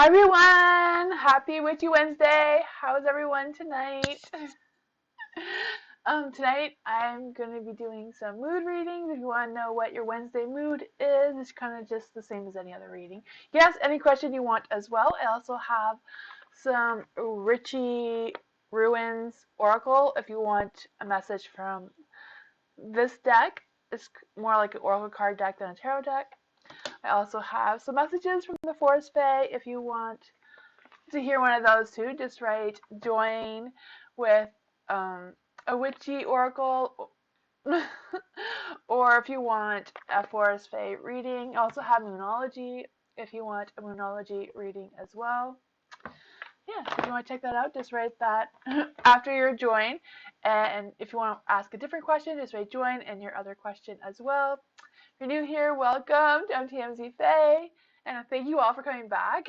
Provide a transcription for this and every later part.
Hi everyone! Happy Witchy Wednesday! How's everyone tonight? Tonight I'm going to be doing some mood readings. If you want to know what your Wednesday mood is, it's kind of just the same as any other reading. Yes, any question you want as well. I also have some Witchy Ruins Oracle if you want a message from this deck. It's more like an Oracle card deck than a tarot deck. I also have some messages from the Forest Fae. If you want to hear one of those too, just write join with a witchy oracle. Or if you want a Forest Fae reading, I also have Moonology if you want a Moonology reading as well. Yeah, if you want to check that out, just write that after your join. And if you want to ask a different question, just write join and your other question as well. If you're new here, welcome. I'm tamsyfae, and thank you all for coming back.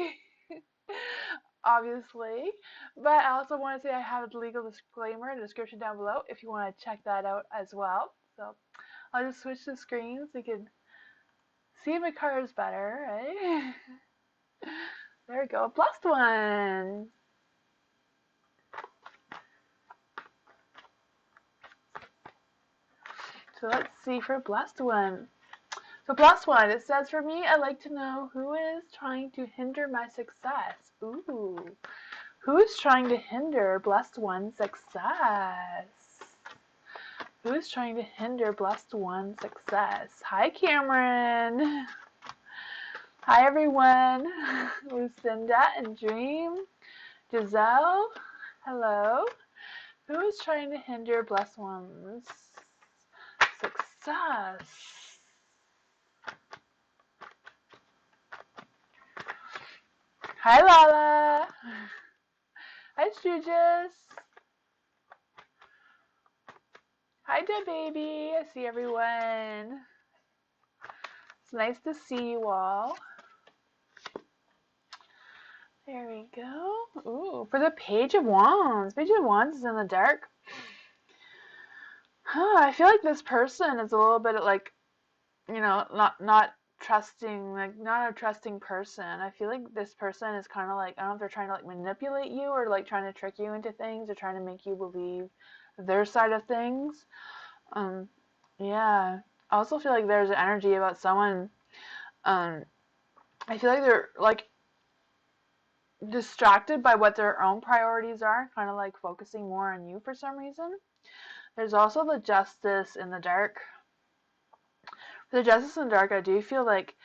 Obviously, but I also want to say I have a legal disclaimer in the description down below if you want to check that out as well. So I'll just switch the screen so you can see my cards better, right? There we go. Blessed one. So let's see for blessed one. So blessed one, it says for me, I'd like to know who is trying to hinder my success. Ooh. Who is trying to hinder blessed one's success? Who is trying to hinder blessed one's success? Hi, Cameron. Hi, everyone. Lucinda and Dream. Giselle. Hello. Who is trying to hinder blessed one's success? Hi, Lala. Hi, Jujas. Hi, dear baby. I see everyone. It's nice to see you all. There we go. Ooh, for the Page of Wands. Page of Wands is in the dark. I feel like this person is a little bit like, not trusting, like not a trusting person. I feel like this person is kind of like, I don't know if they're trying to like manipulate you or like trying to trick you into things or trying to make you believe their side of things. Yeah. I also feel like there's an energy about someone, I feel like they're like distracted by what their own priorities are, kind of like focusing more on you for some reason. There's also the Justice in the dark. For the Justice in the dark, I do feel like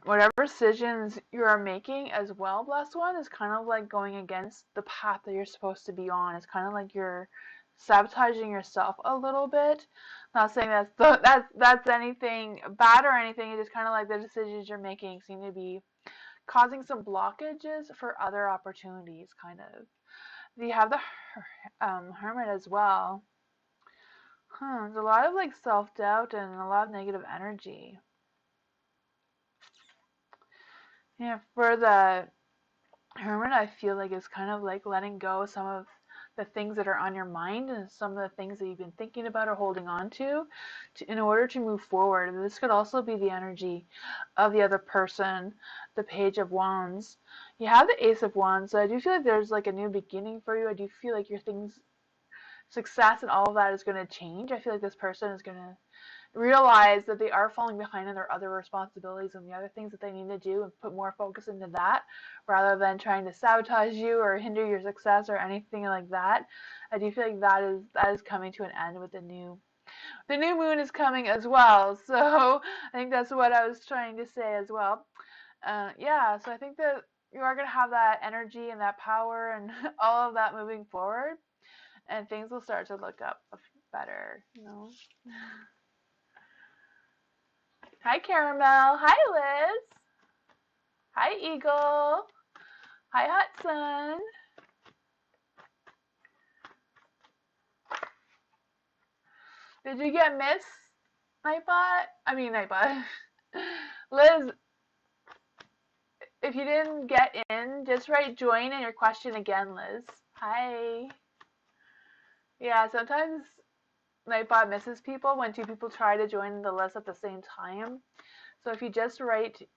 whatever decisions you are making as well, blessed one, is kind of like going against the path that you're supposed to be on. It's kind of like you're sabotaging yourself a little bit. Not saying that's anything bad or anything. It's just kind of like the decisions you're making seem to be causing some blockages for other opportunities, kind of. You have the Hermit as well. There's a lot of like self-doubt and a lot of negative energy. Yeah, for the Hermit, I feel like it's kind of like letting go some of the things that are on your mind and some of the things that you've been thinking about or holding on to in order to move forward. And this could also be the energy of the other person, the Page of Wands. You have the Ace of Wands, so I do feel like there's like a new beginning for you. I do feel like your things, success and all of that is going to change. I feel like this person is going to realize that they are falling behind on their other responsibilities and the other things that they need to do and put more focus into that rather than trying to sabotage you or hinder your success or anything like that. I do feel like that is coming to an end with the new moon is coming as well. So I think that's what I was trying to say as well. Yeah, so I think that you are going to have that energy and that power and all of that moving forward, and things will start to look up better, you know. Hi, Caramel. Hi, Liz. Hi, Eagle. Hi, Hudson. Did you get Miss Nightbot? I mean, Nightbot. Liz, if you didn't get in, just write join in your question again, Liz. Hi. Yeah, sometimes Nightbot misses people when two people try to join the list at the same time. So if you just write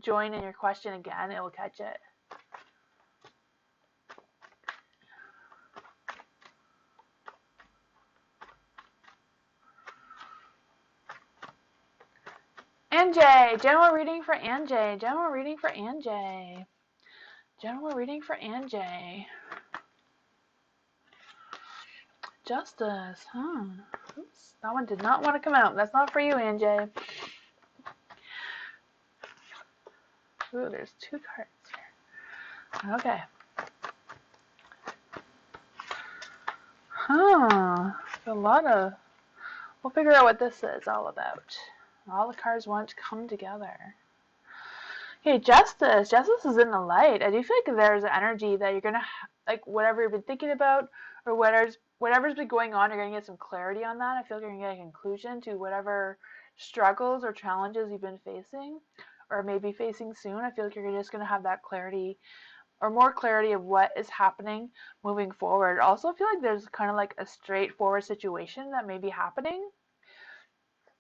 join in your question again, it will catch it. Anjay, general reading for Anjay. General reading for Anjay. General reading for Anjay. Justice, huh? Oops, that one did not want to come out. That's not for you, Anjay. Ooh, there's 2 cards here. Okay. Huh. A lot of... We'll figure out what this is all about. All the cards want to come together. Okay, Justice. Justice is in the light. I do feel like there's an energy that you're going to... Like, whatever you've been thinking about, or whatever's been going on, you're going to get some clarity on that. I feel like you're going to get a conclusion to whatever struggles or challenges you've been facing, or maybe facing soon. I feel like you're just going to have that clarity, or more clarity of what is happening moving forward. Also, I feel like there's kind of like a straightforward situation that may be happening.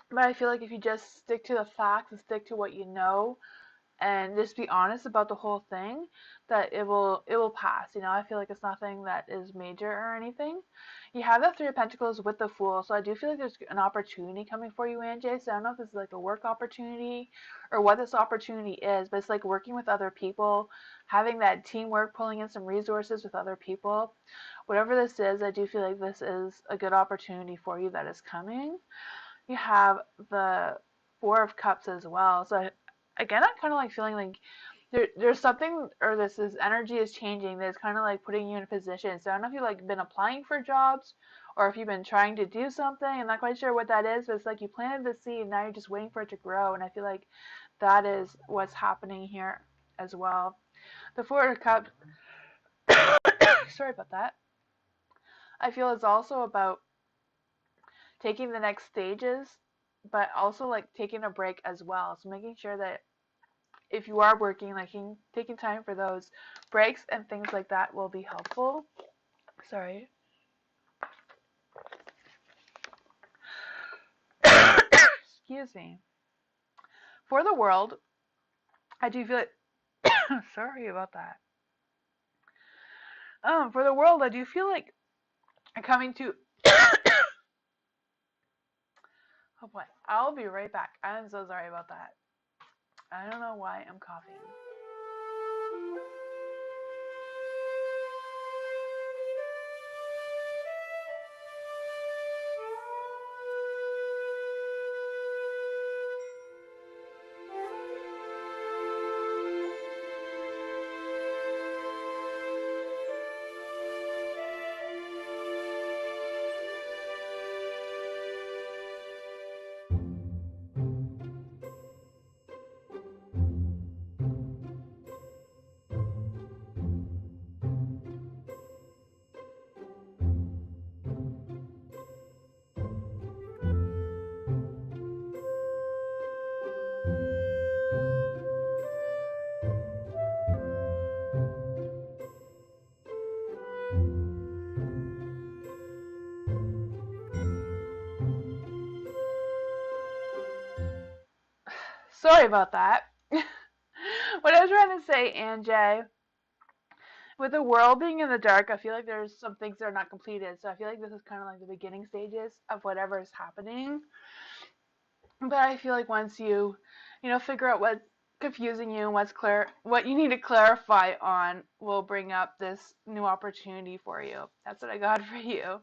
But I feel like if you just stick to the facts and stick to what you know, and just be honest about the whole thing, that it will pass. You know, I feel like it's nothing that is major or anything. You have that 3 of Pentacles with the Fool, so I do feel like there's an opportunity coming for you, Anjay. So I don't know if it's like a work opportunity or what this opportunity is, but it's like working with other people, having that teamwork, pulling in some resources with other people. Whatever this is, I do feel like this is a good opportunity for you that is coming. You have the 4 of Cups as well, so again, I'm kind of like feeling like there's something, or this energy is changing that's kind of like putting you in a position. So I don't know if you've like been applying for jobs, or if you've been trying to do something. I'm not quite sure what that is, but it's like you planted the seed and now you're just waiting for it to grow. And I feel like that is what's happening here as well. The 4 of Cups, sorry about that. I feel it's also about taking the next stages, but also like taking a break as well. So making sure that if you are working, like taking time for those breaks and things like that will be helpful. Sorry. Excuse me. For the world, I do feel it. Sorry about that. For the world, I do feel like coming to. Oh boy, I'll be right back. I'm so sorry about that. I don't know why I'm coughing. Sorry about that. What I was trying to say, Anjay, with the world being in the dark, I feel like there's some things that are not completed. So I feel like this is kind of like the beginning stages of whatever is happening. But I feel like once you figure out what's confusing you and what you need to clarify on, will bring up this new opportunity for you. That's what I got for you.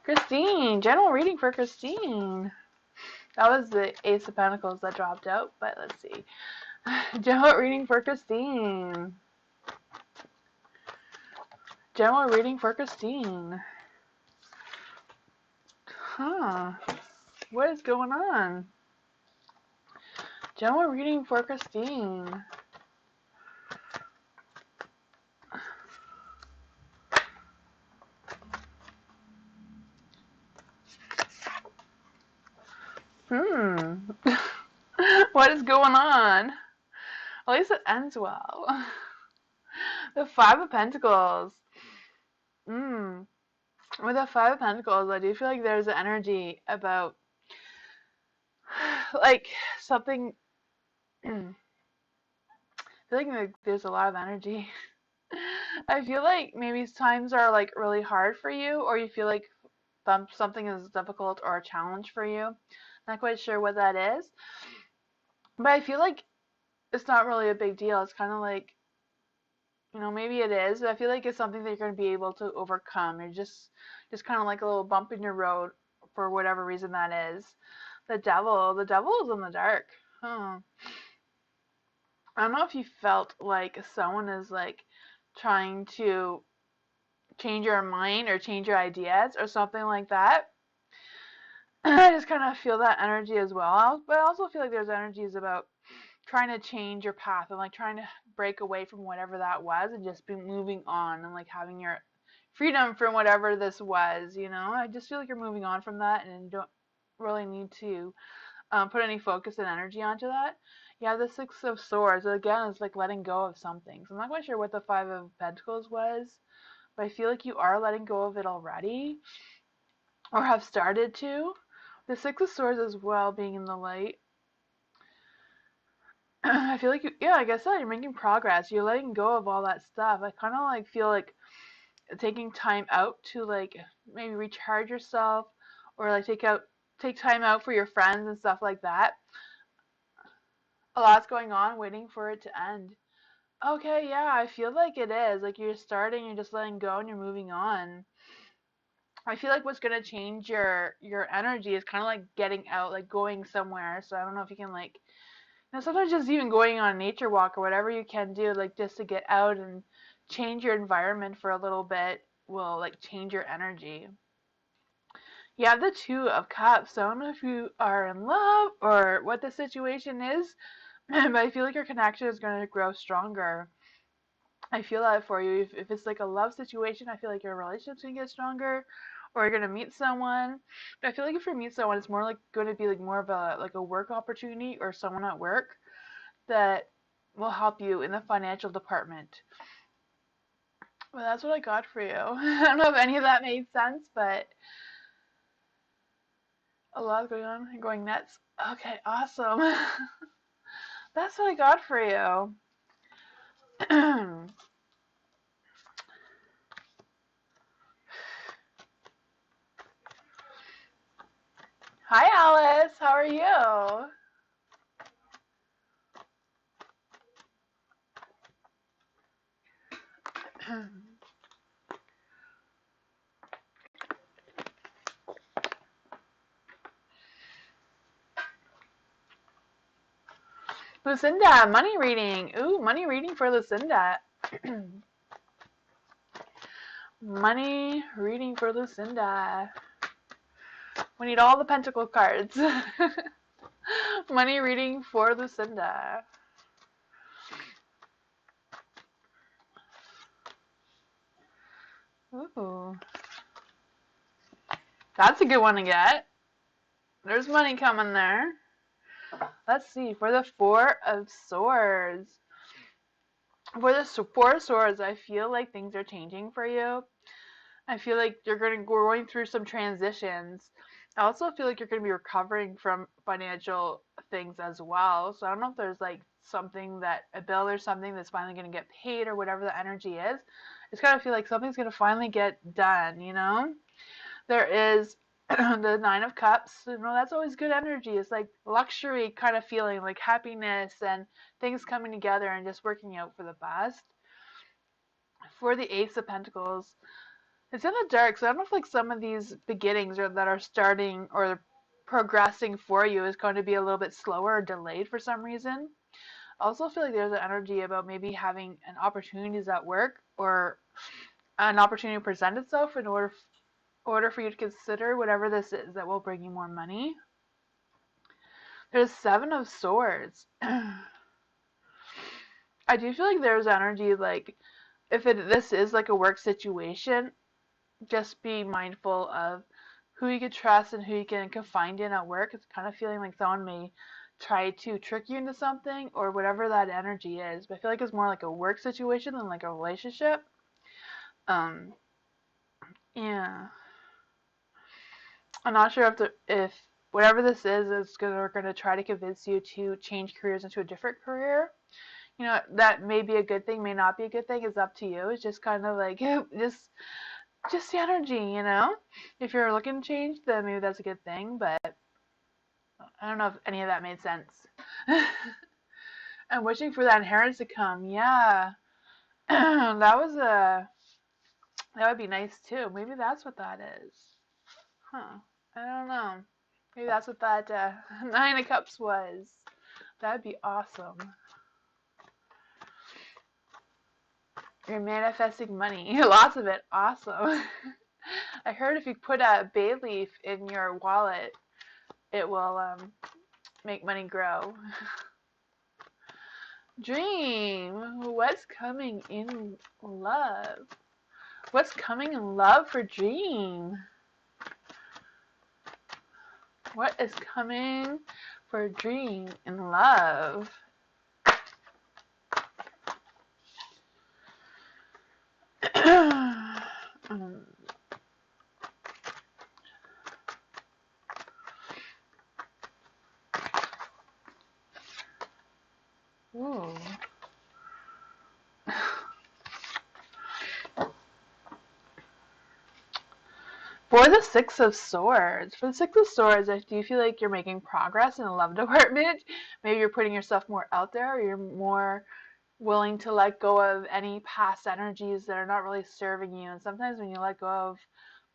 Christine, general reading for Christine. That was the Ace of Pentacles that dropped out, but let's see. General reading for Christine. General reading for Christine. Huh. What is going on? General reading for Christine. What is going on? At least it ends well. The Five of Pentacles. With the Five of Pentacles, I do feel like there's an energy about like something. I feel like there's a lot of energy. I feel like maybe times are like really hard for you, or you feel like something is difficult or a challenge for you. Not quite sure what that is, but I feel like it's not really a big deal. It's kind of like, maybe it is, but I feel like it's something that you're going to be able to overcome. You're just kind of like a little bump in your road for whatever reason that is. The devil is in the dark. Huh. I don't know if you felt like someone is like trying to change your mind or change your ideas or something like that. I just kind of feel that energy as well. But I also feel like there's energies about trying to change your path and like trying to break away from whatever that was and just be moving on and like having your freedom from whatever this was. I just feel like you're moving on from that and don't really need to put any focus and energy onto that. Yeah, the Six of Swords, again, is like letting go of something. So I'm not quite sure what the Five of Pentacles was, but I feel like you are letting go of it already or have started to. The Six of Swords as well being in the light. I feel like like I said, you're making progress. You're letting go of all that stuff. I kind of like feel like taking time out to like maybe recharge yourself or like take time out for your friends and stuff like that. A lot's going on waiting for it to end. Okay, yeah, I feel like it is. Like you're starting, you're just letting go and you're moving on. I feel like what's gonna change your energy is kind of like getting out, like going somewhere. So I don't know if you can like, sometimes just even going on a nature walk or whatever you can do, like just to get out and change your environment for a little bit will like change your energy. You have the Two of Cups. So I don't know if you are in love or what the situation is, but I feel like your connection is going to grow stronger. I feel that for you. If it's like a love situation, I feel like your relationship's gonna get stronger, or you're gonna meet someone. But I feel like if you meet someone, it's more like going to be like more of a work opportunity or someone at work that will help you in the financial department. Well, that's what I got for you. I don't know if any of that made sense, but a lot going on and going nuts. Okay, awesome. That's what I got for you. Hi, Alice. How are you? Lucinda, money reading. Ooh, money reading for Lucinda. Money reading for Lucinda. We need all the pentacle cards. Money reading for Lucinda. Ooh. That's a good one to get. There's money coming there. Let's see. For the Four of Swords. For the Four of Swords, I feel like things are changing for you. I feel like you're going through some transitions. I also feel like you're going to be recovering from financial things as well. So I don't know if there's like a bill or something that's finally going to get paid or whatever the energy is. It's kind of feel like something's going to finally get done. There is the Nine of Cups. That's always good energy. It's like luxury kind of feeling, like happiness and things coming together and just working out for the best. For the Ace of Pentacles, it's in the dark, so I don't know if like some of these beginnings that are starting or progressing for you is going to be a little bit slower or delayed for some reason. I also feel like there's an energy about maybe having an opportunities at work or an opportunity to present itself in order for you to consider whatever this is that will bring you more money. There's Seven of Swords. I do feel like there's energy, like, if this is like a work situation, just be mindful of who you can trust and who you can confide in at work. It's kind of feeling like someone may try to trick you into something or whatever that energy is. But I feel like it's more like a work situation than like a relationship. Um, yeah. I'm not sure if whatever this is gonna try to convince you to change careers into a different career. You know, that may be a good thing, may not be a good thing. It's up to you. It's just kind of like just the energy, you know. If you're looking to change, then maybe that's a good thing. But I don't know if any of that made sense. I'm wishing for that inheritance to come. Yeah, that would be nice too. Maybe that's what that is. Huh. I don't know. Maybe that's what that Nine of Cups was. That'd be awesome. You're manifesting money. Lots of it. Awesome. I heard if you put a bay leaf in your wallet, it will make money grow. Dream. What's coming in love? What's coming in love for Dream? What is coming for Dream in love? Ooh. For the Six of Swords, I do feel like you're making progress in the love department. Maybe you're putting yourself more out there, or you're more willing to let go of any past energies that are not really serving you. And sometimes when you let go of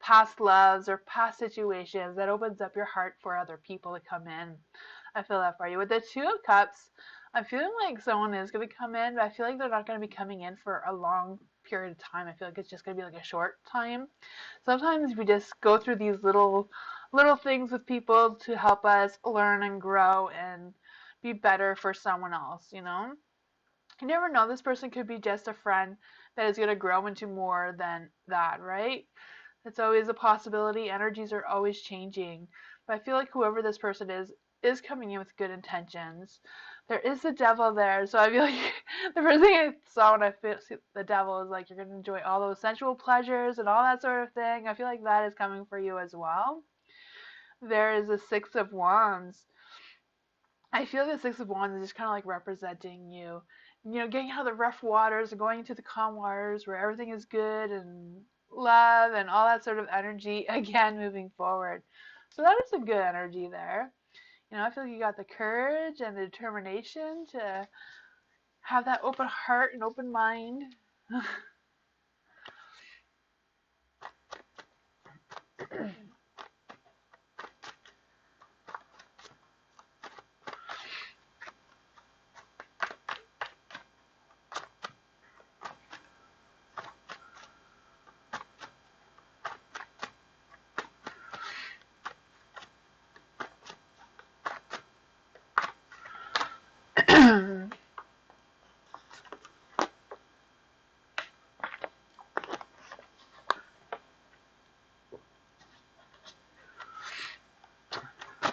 past loves or past situations, that opens up your heart for other people to come in. I feel that for you. With the Two of Cups, I'm feeling like someone is going to come in, but I feel like they're not going to be coming in for a long period of time. I feel like it's just going to be like a short time. Sometimes we just go through these little things with people to help us learn and grow and be better for someone else, you know? You never know, this person could be just a friend that is going to grow into more than that, right? It's always a possibility. Energies are always changing. But I feel like whoever this person is coming in with good intentions. There is the devil there, so I feel like the first thing I saw when I feel the devil is like you're going to enjoy all those sensual pleasures and all that sort of thing. I feel like that is coming for you as well. There is the Six of Wands. I feel the Six of Wands is just kind of like representing you, getting out of the rough waters and going into the calm waters where everything is good and love and all that sort of energy again moving forward. So that is a good energy there. I feel like you got the courage and the determination to have that open heart and open mind.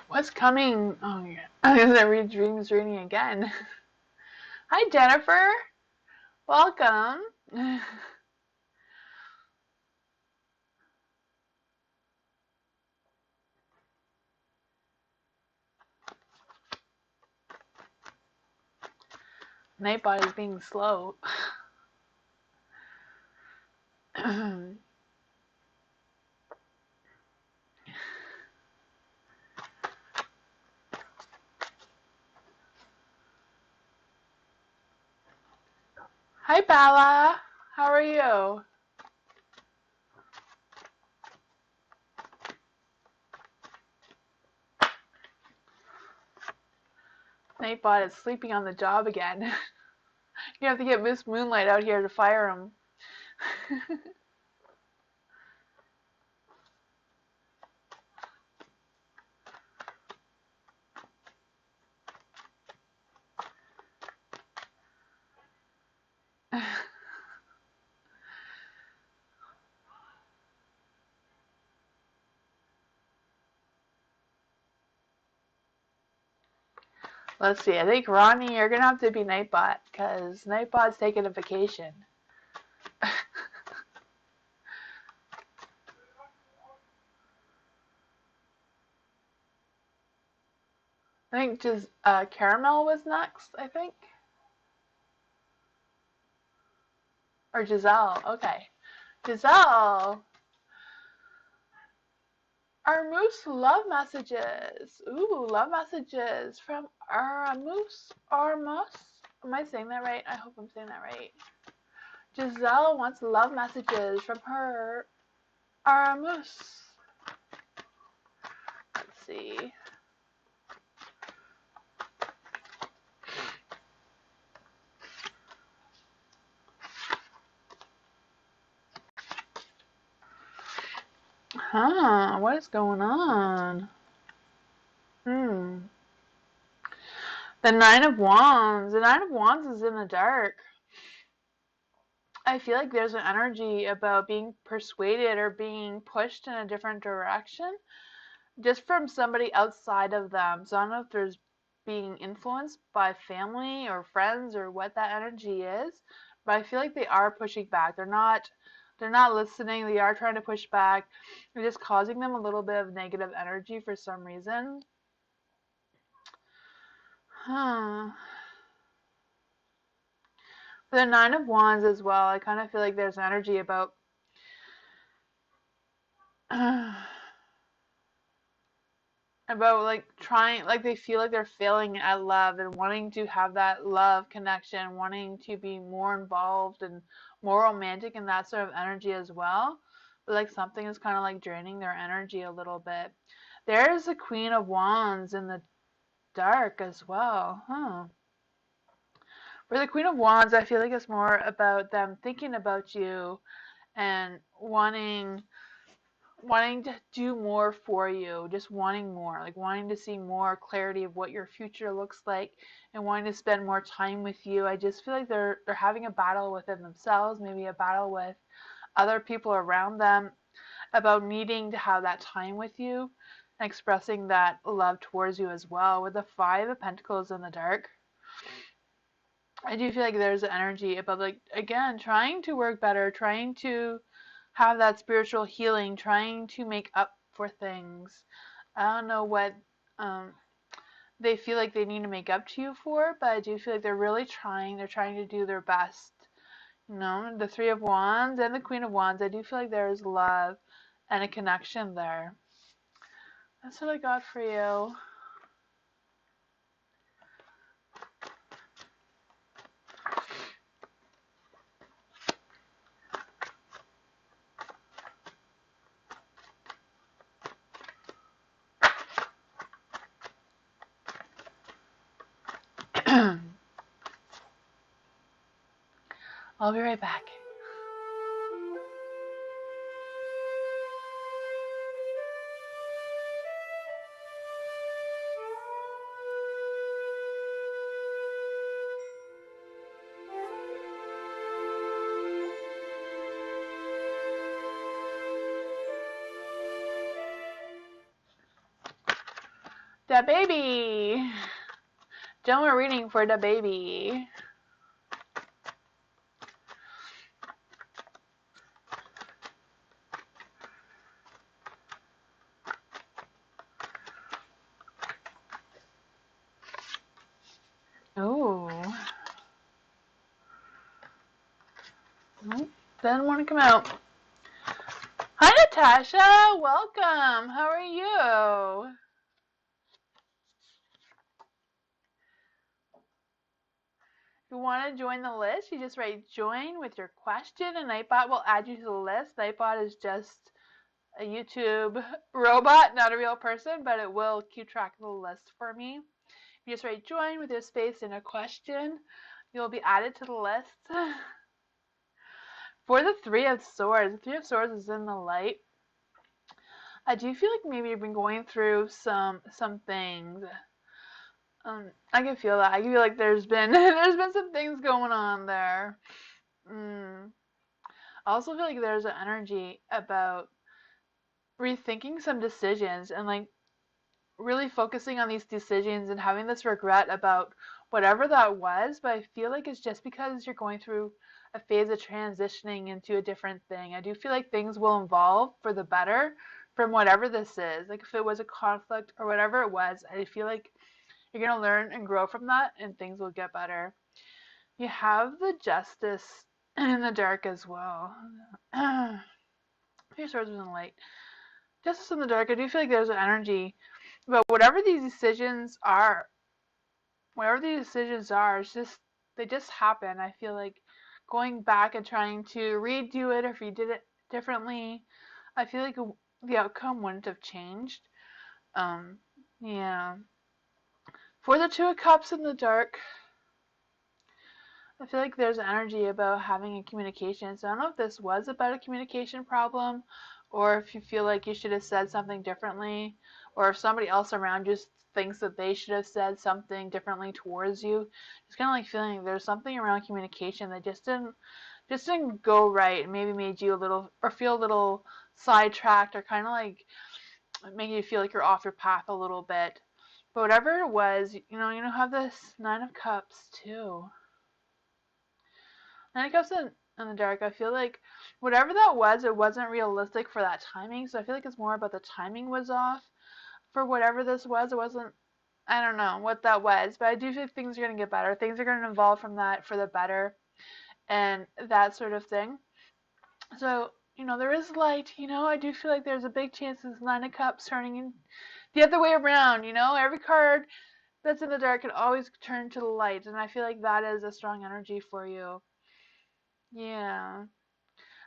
What's coming? Oh, yeah. I'm going to read Dreams reading again. Hi, Jennifer. Welcome. Nightbot is being slow. Hi, Bella. How are you? Nightbot is sleeping on the job again. You have to get Miss Moonlight out here to fire him. Let's see. I think Ronnie, you're gonna have to be Nightbot because Nightbot's taking a vacation. I think just Caramel was next. I think, or Giselle. Okay, Giselle. Our Moose love messages. Ooh, love messages from our Moose. Our Moose. Am I saying that right? I hope I'm saying that right. Giselle wants love messages from her our Moose. Let's see. Huh, what is going on? The Nine of Wands. The Nine of Wands is in the dark. I feel like there's an energy about being persuaded or being pushed in a different direction just from somebody outside of them. So I don't know if there's being influenced by family or friends or what that energy is, but I feel like they are pushing back. They're not listening. They are trying to push back. They're just causing them a little bit of negative energy for some reason. Huh. For the Nine of Wands as well, I kind of feel like there's energy about about like trying, like they feel like they're failing at love and wanting to have that love connection, wanting to be more involved and more romantic in that sort of energy as well. But like something is kind of like draining their energy a little bit. There's the Queen of Wands in the dark as well. For the Queen of Wands, I feel like it's more about them thinking about you and wanting to do more for you, just wanting more, like wanting to see more clarity of what your future looks like and wanting to spend more time with you. I just feel like they're having a battle within themselves, maybe a battle with other people around them about needing to have that time with you and expressing that love towards you as well. With the Five of Pentacles in the dark, I do feel like there's an energy about like again trying to work better, trying to have that spiritual healing, trying to make up for things. I don't know what um, they feel like they need to make up to you for, but I do feel like they're really trying. They're trying to do their best. You know, the Three of Wands and the Queen of Wands, I do feel like there's love and a connection there. That's what I got for you. I'll be right back. Da baby! General reading for the baby. Oh. Nope, doesn't want to come out. Hi, Natasha. Welcome. How are you? If you want to join the list, you just write join with your question, and Nightbot will add you to the list. Nightbot is just a YouTube robot, not a real person, but it will keep track of the list for me. If you just write join with your space and a question, you'll be added to the list. For the Three of Swords, the Three of Swords is in the light. I do feel like maybe you've been going through some things. I can feel that. I can feel like there's been there's been some things going on there. I also feel like there's an energy about rethinking some decisions and like really focusing on these decisions and having this regret about whatever that was, but I feel like it's just because you're going through a phase of transitioning into a different thing. I do feel like things will evolve for the better from whatever this is. Like if it was a conflict or whatever it was, I feel like you're going to learn and grow from that and things will get better. You have the justice in the dark as well. Three swords in the light. Justice in the dark, I do feel like there's an energy. But whatever these decisions are, it's just they just happen. I feel like going back and trying to redo it, or if you did it differently, I feel like the outcome wouldn't have changed. Um, yeah. For the Two of Cups in the dark, I feel like there's energy about having a communication. So I don't know if this was about a communication problem, or if you feel like you should have said something differently, or if somebody else around you thinks that they should have said something differently towards you. Just kind of like feeling like there's something around communication that just didn't go right, and maybe made you a little or feel a little sidetracked, or kind of like making you feel like you're off your path a little bit. But whatever it was, you have this Nine of Cups too. Nine of Cups in the dark. I feel like whatever that was, it wasn't realistic for that timing. So I feel like it's more about the timing was off for whatever this was. It wasn't. I don't know what that was, but I do think things are gonna get better. Things are gonna evolve from that for the better, and that sort of thing. So there is light. I do feel like there's a big chance this Nine of Cups turning in the other way around. Every card that's in the dark can always turn to the light, and I feel like that is a strong energy for you. Yeah.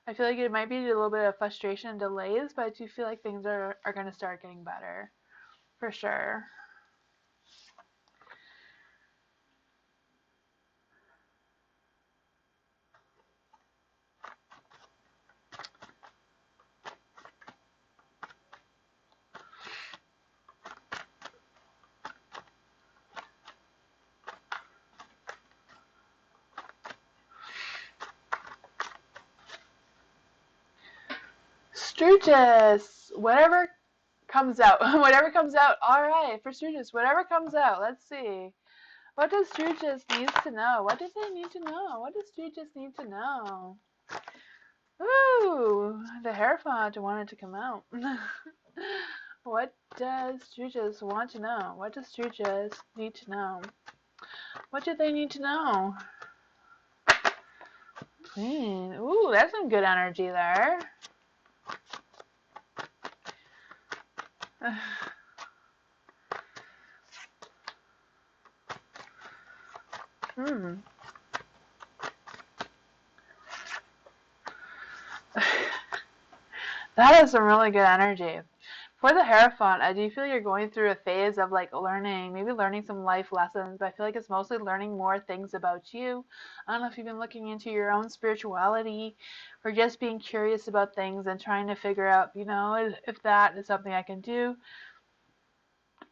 I feel like it might be a little bit of frustration and delays, but I do feel like things are going to start getting better. For sure. Sturgis! Whatever comes out. Whatever comes out. Alright, for Sturgis, whatever comes out. Let's see. What does Sturgis need to know? What does they need to know? What does Sturgis need to know? Ooh, the Hierophant wanted to come out. What does Sturgis want to know? What does Sturgis need to know? What do they need to know? Queen. Ooh, that's some good energy there. Hmm. That is some really good energy. For the Hierophant, I do feel you're going through a phase of like learning, maybe learning some life lessons, but I feel like it's mostly learning more things about you. I don't know if you've been looking into your own spirituality or just being curious about things and trying to figure out, if that is something I can do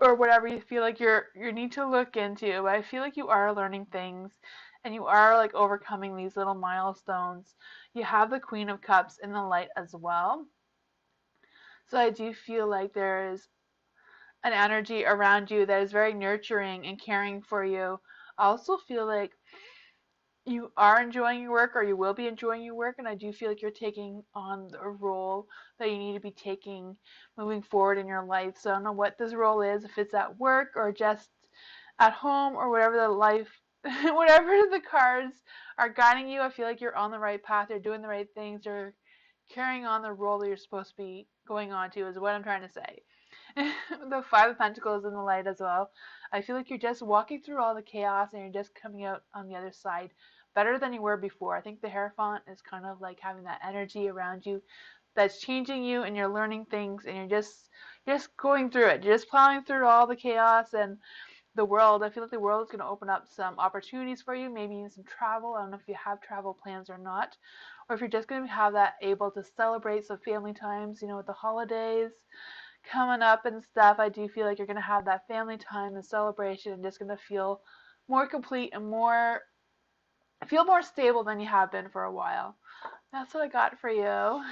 or whatever you feel like you need to look into. But I feel like you are learning things and you are like overcoming these little milestones. You have the Queen of Cups in the light as well. So I do feel like there is an energy around you that is very nurturing and caring for you. I also feel like you are enjoying your work or you will be enjoying your work, and I do feel like you're taking on a role that you need to be taking moving forward in your life. So I don't know what this role is, if it's at work or just at home or whatever the life whatever the cards are guiding you. I feel like you're on the right path, you're doing the right things, you're carrying on the role that you're supposed to be going on to is what I'm trying to say. The Five of Pentacles in the light as well. I feel like you're just walking through all the chaos and you're just coming out on the other side better than you were before. I think the Hierophant is kind of like having that energy around you that's changing you, and you're learning things, and you're just going through it. You're just plowing through all the chaos and the world. I feel like the world is going to open up some opportunities for you, maybe even some travel. I don't know if you have travel plans or not, or if you're just going to have that able to celebrate some family times, with the holidays coming up and stuff. I do feel like you're going to have that family time and celebration and just going to feel more complete and feel more stable than you have been for a while. That's what I got for you.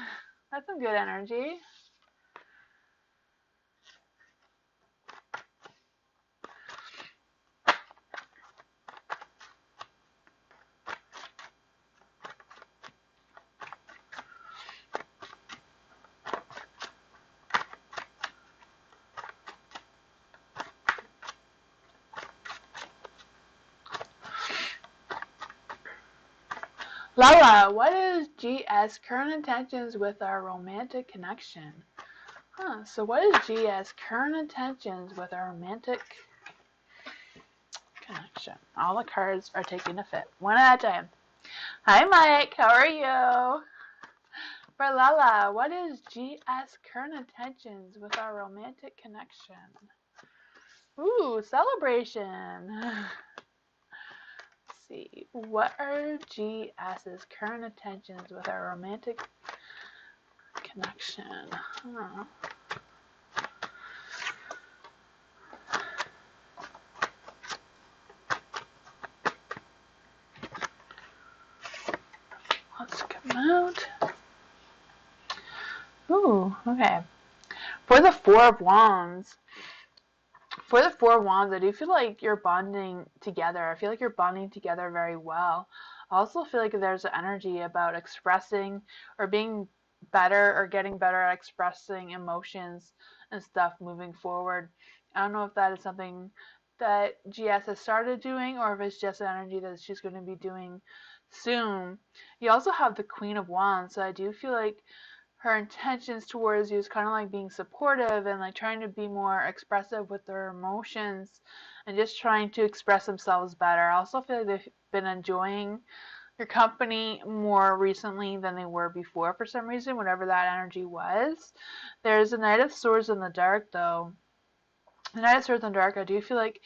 That's some good energy. Lala, what is GS current intentions with our romantic connection? So what is GS current intentions with our romantic connection? All the cards are taking a fit, one at a time. Hi, Mike. How are you? For Lala, what is GS current intentions with our romantic connection? Ooh, celebration. Let's see. What are GS's current intentions with our romantic connection? Let's come out. Ooh, okay. For the Four of Wands, I do feel like you're bonding together. I feel like you're bonding together very well. I also feel like there's an energy about expressing or being better or getting better at expressing emotions and stuff moving forward. I don't know if that is something that GS has started doing or if it's just an energy that she's going to be doing soon. You also have the Queen of Wands, so I do feel like her intentions towards you is kind of like being supportive and like trying to be more expressive with their emotions and just trying to express themselves better. I also feel like they've been enjoying your company more recently than they were before for some reason, whatever that energy was. There's a Knight of Swords in the dark though. The Knight of Swords in the dark, I do feel like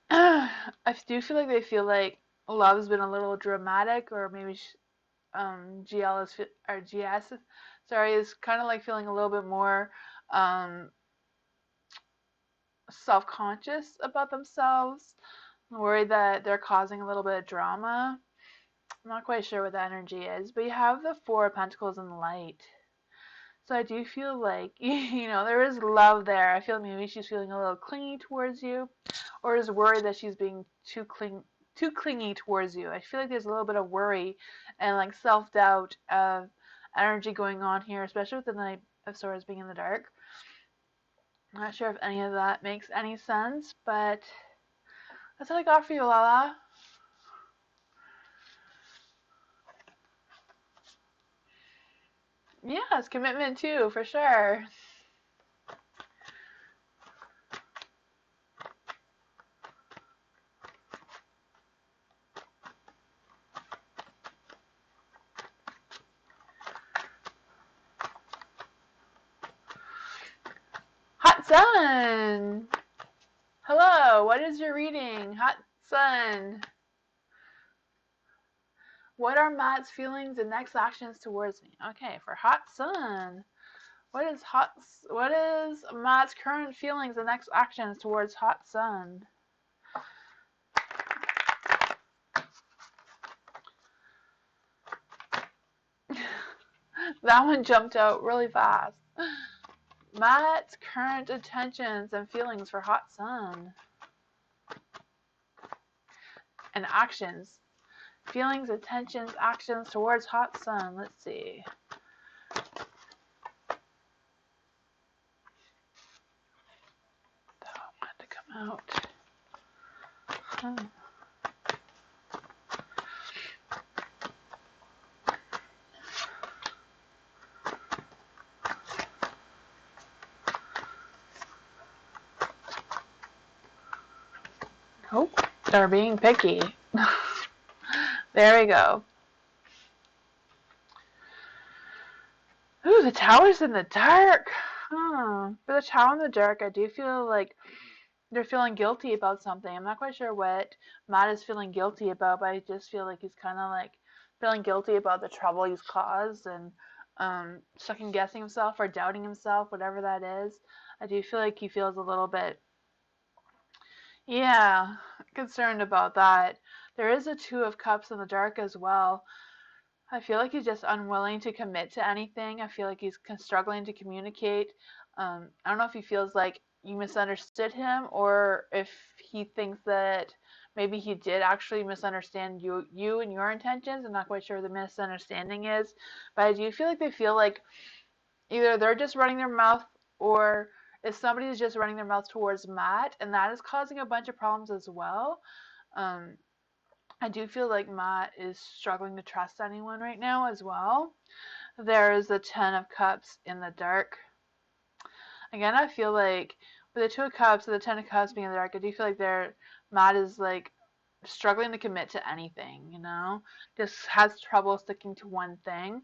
they feel like love's been a little dramatic, or maybe GL is or GS, sorry, is kind of like feeling a little bit more um, self-conscious about themselves, worried that they're causing a little bit of drama. I'm not quite sure what that energy is, but you have the Four of Pentacles in the light. So I do feel like, there is love there. I feel maybe she's feeling a little clingy towards you, or is worried that she's being too clingy towards you. I feel like there's a little bit of worry and like self-doubt of energy going on here, especially with the Knight of Swords being in the dark. I'm not sure if any of that makes any sense, but that's what I got for you, Lala. Yeah, it's commitment too, for sure. Hot Sun! Hello, what is your reading? Hot Sun. What are Matt's feelings and next actions towards me? Okay, for Hot Sun. What is Matt's current feelings and next actions towards Hot Sun? That one jumped out really fast. Matt's current intentions and feelings for Hot Sun. And actions. Feelings, intentions, actions towards Hot Sun. Let's see. That one had to come out. Oh, they're being picky. There we go. Ooh, the tower's in the dark. For the tower in the dark, I do feel like they're feeling guilty about something. I'm not quite sure what Matt is feeling guilty about, but I just feel like he's kind of like feeling guilty about the trouble he's caused and second guessing himself or doubting himself, whatever that is. I do feel like he feels a little bit, yeah, concerned about that. There is a Two of Cups in the dark as well. I feel like he's just unwilling to commit to anything. I feel like he's struggling to communicate. I don't know if he feels like you misunderstood him or if he thinks that maybe he did actually misunderstand you and your intentions. I'm not quite sure what the misunderstanding is, but I do feel like they feel like either they're just running their mouth or if somebody's just running their mouth towards Matt, and that is causing a bunch of problems as well. I I do feel like Matt is struggling to trust anyone right now as well. There is the Ten of Cups in the dark. Again, I feel like with the Two of Cups and the Ten of Cups being in the dark, I do feel like Matt is like struggling to commit to anything, just has trouble sticking to one thing.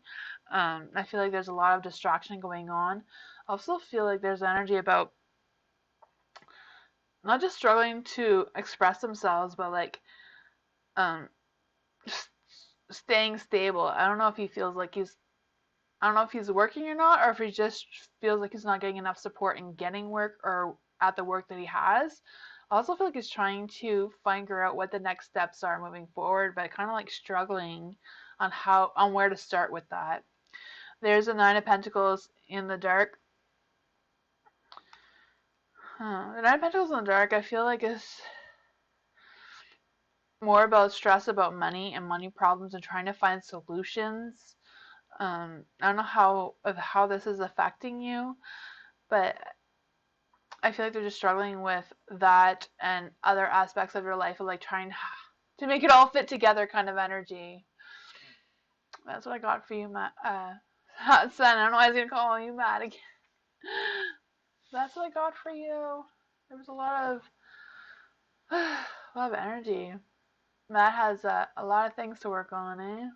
I feel like there's a lot of distraction going on. I also feel like there's energy about not just struggling to express themselves, but like um, staying stable. I don't know if he feels like I don't know if he's working or not, or if he just feels like he's not getting enough support in getting work or at the work that he has. I also feel like he's trying to figure out what the next steps are moving forward, but kind of like struggling on where to start with that. There's a Nine of Pentacles in the dark. The Nine of Pentacles in the dark, I feel like is more about stress about money and money problems and trying to find solutions. I don't know how this is affecting you, but I feel like they're just struggling with that and other aspects of your life of like trying to make it all fit together kind of energy. That's what I got for you, Matt. Son, I don't know why I was gonna call you Matt again. That's what I got for you. There was a lot of energy. Matt has a lot of things to work on, eh?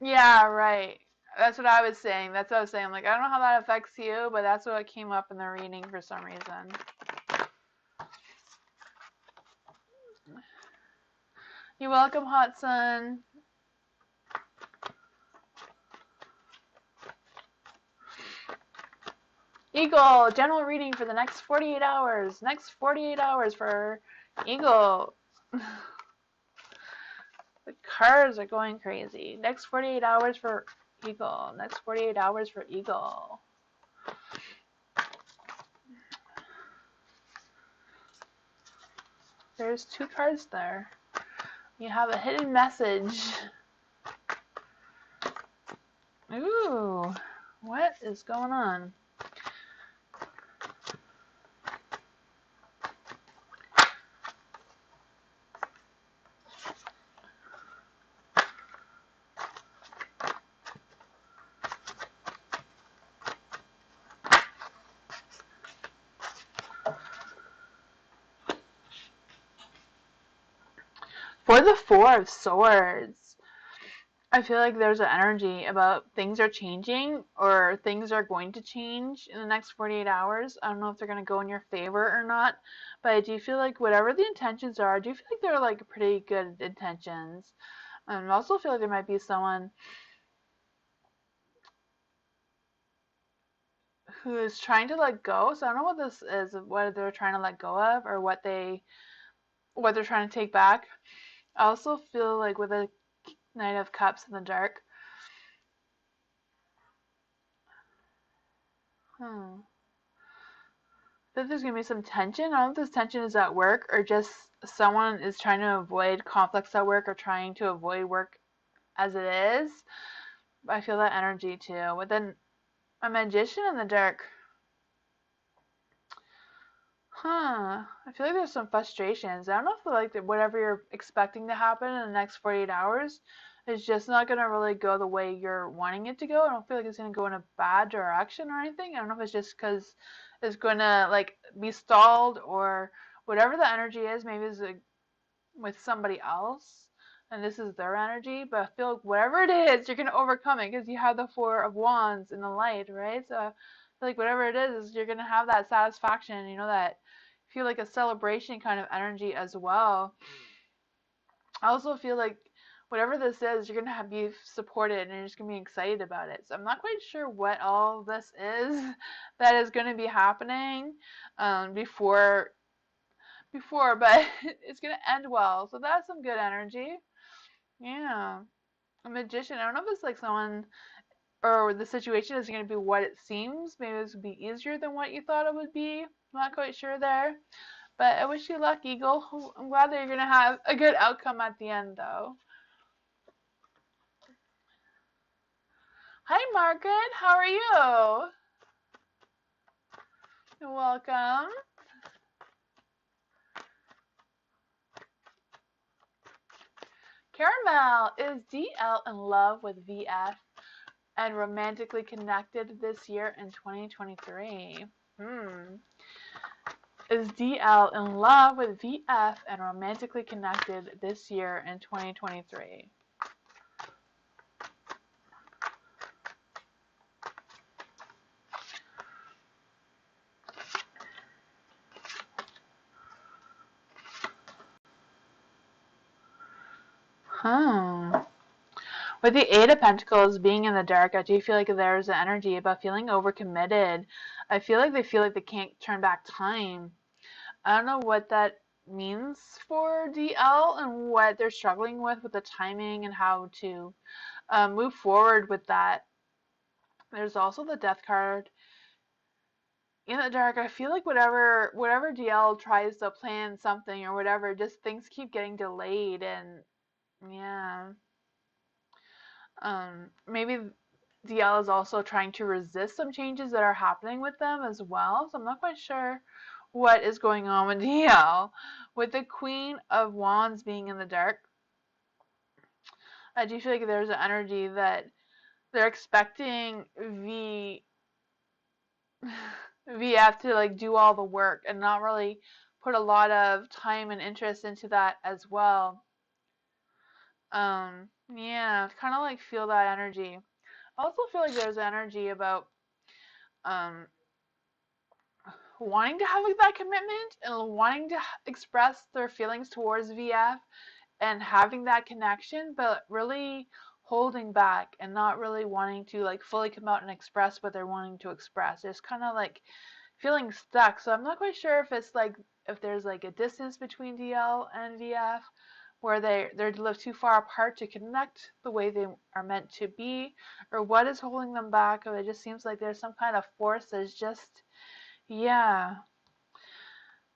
Yeah, right. That's what I was saying. That's what I was saying. Like, I don't know how that affects you, but that's what came up in the reading for some reason. You're welcome, Hot Sun. Eagle, general reading for the next 48 hours. Next 48 hours for Eagle. The cards are going crazy. Next 48 hours for Eagle. Next 48 hours for Eagle. There's 2 cards there. You have a hidden message. Ooh, what is going on? For the Four of Swords, I feel like there's an energy about things are changing or things are going to change in the next 48 hours. I don't know if they're going to go in your favor or not, but I do feel like whatever the intentions are, I do feel like they're like pretty good intentions. I also feel like there might be someone who is trying to let go. So I don't know what this is, what they're trying to let go of or what they're trying to take back. I also feel like with a Knight of Cups in the dark, that there's going to be some tension. I don't know if this tension is at work or just someone is trying to avoid conflicts at work or trying to avoid work as it is. I feel that energy too. With a Magician in the dark, I feel like there's some frustrations. I don't know if like whatever you're expecting to happen in the next 48 hours is just not going to really go the way you're wanting it to go. I don't feel like it's going to go in a bad direction or anything. I don't know if it's just because it's going to like be stalled or whatever the energy is. Maybe it's with somebody else and this is their energy. But I feel like whatever it is, you're going to overcome it because you have the Four of Wands in the light, right? So I feel like whatever it is you're going to have that satisfaction, that feel like a celebration kind of energy as well. I also feel like whatever this is, you're gonna be supported and you're just gonna be excited about it. So I'm not quite sure what all this is that is gonna be happening before, but it's gonna end well. So that's some good energy. Yeah, a Magician. I don't know if it's like someone or the situation is gonna be what it seems. Maybe it's gonna be easier than what you thought it would be. I'm not quite sure there. But I wish you luck, Eagle. I'm glad that you're going to have a good outcome at the end, though. Hi, Margaret. How are you? Welcome. Caramel, is DL in love with VF and romantically connected this year in 2023? Is DL in love with VF and romantically connected this year in 2023? With the Eight of Pentacles being in the dark, I do feel like there's an energy about feeling overcommitted. I feel like they can't turn back time. I don't know what that means for DL and what they're struggling with the timing and how to move forward with that. There's also the Death card in the dark. I feel like whatever DL tries to plan something or whatever, just things keep getting delayed, and yeah. Maybe DL is also trying to resist some changes that are happening with them as well. So I'm not quite sure what is going on with DL. With the Queen of Wands being in the dark, I do feel like there's an energy that they're expecting VF to like do all the work and not really put a lot of time and interest into that as well. Yeah, kind of like feel that energy. I also feel like there's energy about um wanting to have that commitment and wanting to express their feelings towards VF and having that connection, but really holding back and not really wanting to like fully come out and express what they're wanting to express. It's kind of like feeling stuck. So I'm not quite sure if it's like if there's like a distance between DL and VF where they live too far apart to connect the way they are meant to be, or what is holding them back, or it just seems like there's some kind of force that's just, yeah.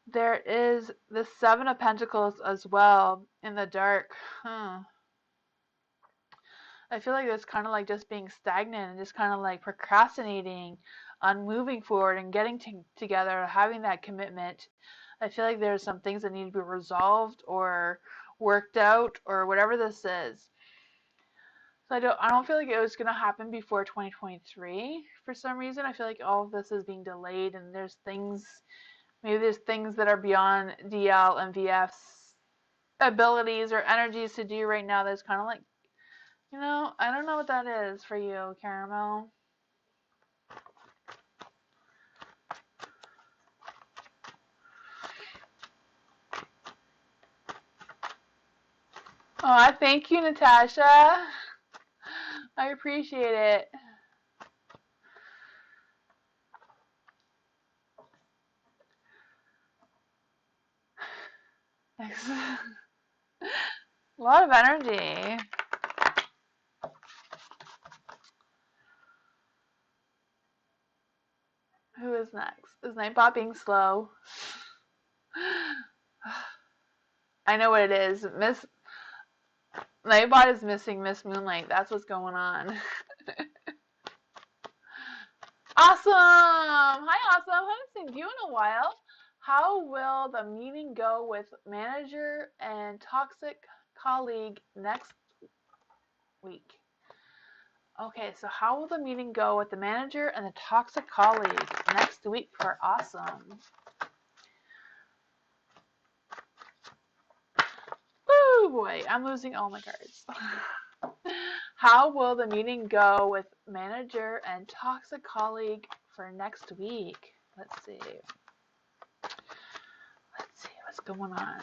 There is the Seven of Pentacles as well in the dark. I feel like it's kind of like just being stagnant and just kind of like procrastinating on moving forward and getting together, having that commitment. I feel like there's some things that need to be resolved or worked out or whatever this is. So I don't feel like it was gonna happen before 2023 for some reason. I feel like all of this is being delayed and maybe there's things that are beyond DL and VF's abilities or energies to do right now that's kind of like, I don't know what that is for you, Caramel. Oh, thank you, Natasha. I appreciate it. A lot of energy. Who is next? Is Nightbot being slow? I know what it is. Miss Nightbot is missing Miss Moonlight. That's what's going on. Awesome! Hi, Awesome. I haven't seen you in a while. How will the meeting go with manager and toxic colleague next week? Okay, so how will the meeting go with the manager and the toxic colleague next week for Awesome? Woo boy, I'm losing all my cards. How will the meeting go with manager and toxic colleague for next week? Let's see what's going on.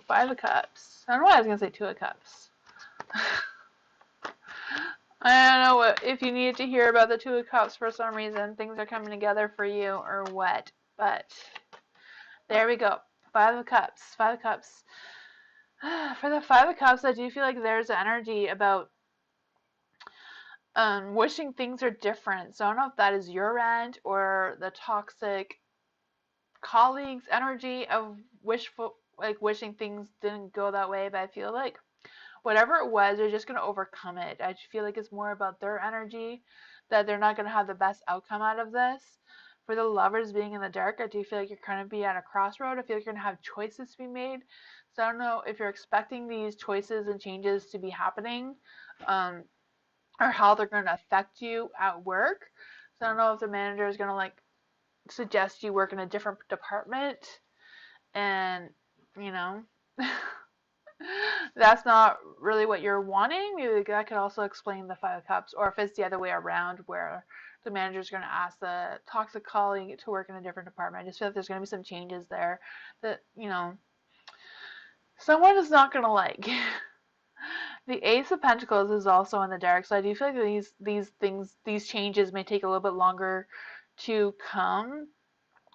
5 of Cups. I don't know why I was going to say 2 of Cups. I don't know if you needed to hear about the 2 of Cups for some reason. Things are coming together for you or what. But there we go. 5 of Cups. 5 of Cups. For the 5 of Cups, I do feel like there's energy about wishing things are different. So I don't know if that is your end or the toxic colleagues' energy of wishing things didn't go that way. But I feel like whatever it was, they're just going to overcome it. I feel like it's more about their energy, that they're not going to have the best outcome out of this. For the lovers being in the dark, I do feel like you're kind of be at a crossroad. I feel like you're going to have choices to be made. So I don't know if you're expecting these choices and changes to be happening, or how they're going to affect you at work. So I don't know if the manager is going to like suggest you work in a different department, and you know that's not really what you're wanting. Maybe that could also explain the Five of Cups, or if it's the other way around where the manager is going to ask the toxic colleague to work in a different department. I just feel like there's going to be some changes there that, someone is not going to like. The Ace of Pentacles is also in the dark, so I do feel like these changes may take a little bit longer to come.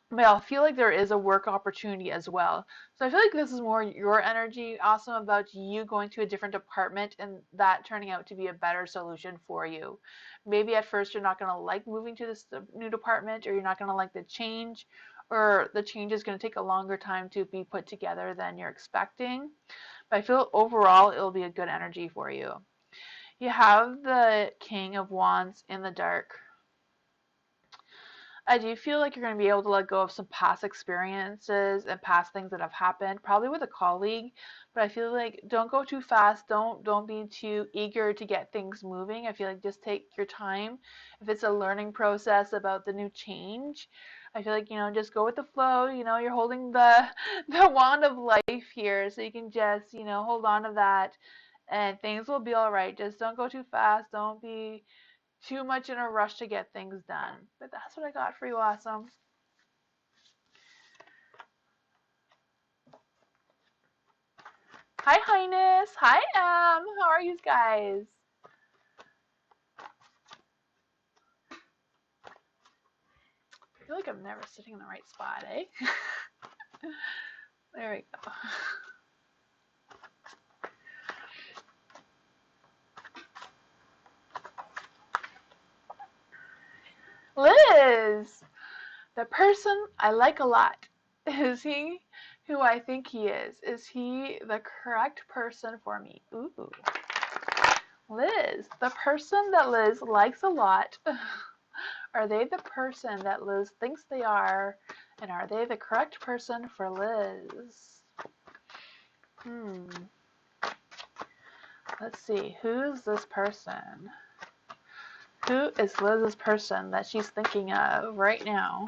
But I feel like there is a work opportunity as well. So I feel like this is more your energy, also about you going to a different department and that turning out to be a better solution for you. Maybe at first you're not going to like moving to this new department, or you're not going to like the change, or the change is going to take a longer time to be put together than you're expecting. But I feel overall it'll be a good energy for you. You have the King of Wands in the dark. I do feel like you're going to be able to let go of some past experiences and past things that have happened, probably with a colleague. But I feel like don't go too fast. Don't be too eager to get things moving. I feel like just take your time. If it's a learning process about the new change, I feel like, just go with the flow. You're holding the the wand of life here, so you can just, hold on to that, and things will be all right. Just don't go too fast. Don't be too much in a rush to get things done. But that's what I got for you, awesome. Hi, Highness. Hi, Em. How are you guys? I feel like I'm never sitting in the right spot, eh? There we go. Liz! The person I like a lot. Is he who I think he is? Is he the correct person for me? Ooh. Liz, the person that Liz likes a lot. Are they the person that Liz thinks they are? And are they the correct person for Liz? Let's see. Who's this person? Who is Liz's person that she's thinking of right now?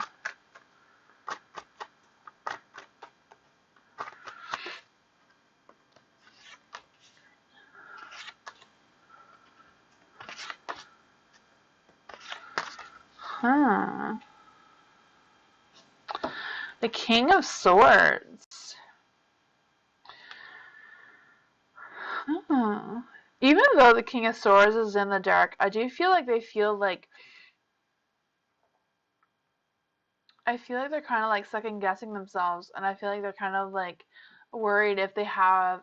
The King of Swords. Even though the King of Swords is in the dark, I do feel like they feel like they're kind of like second guessing themselves, and I feel like they're kind of like worried if they have,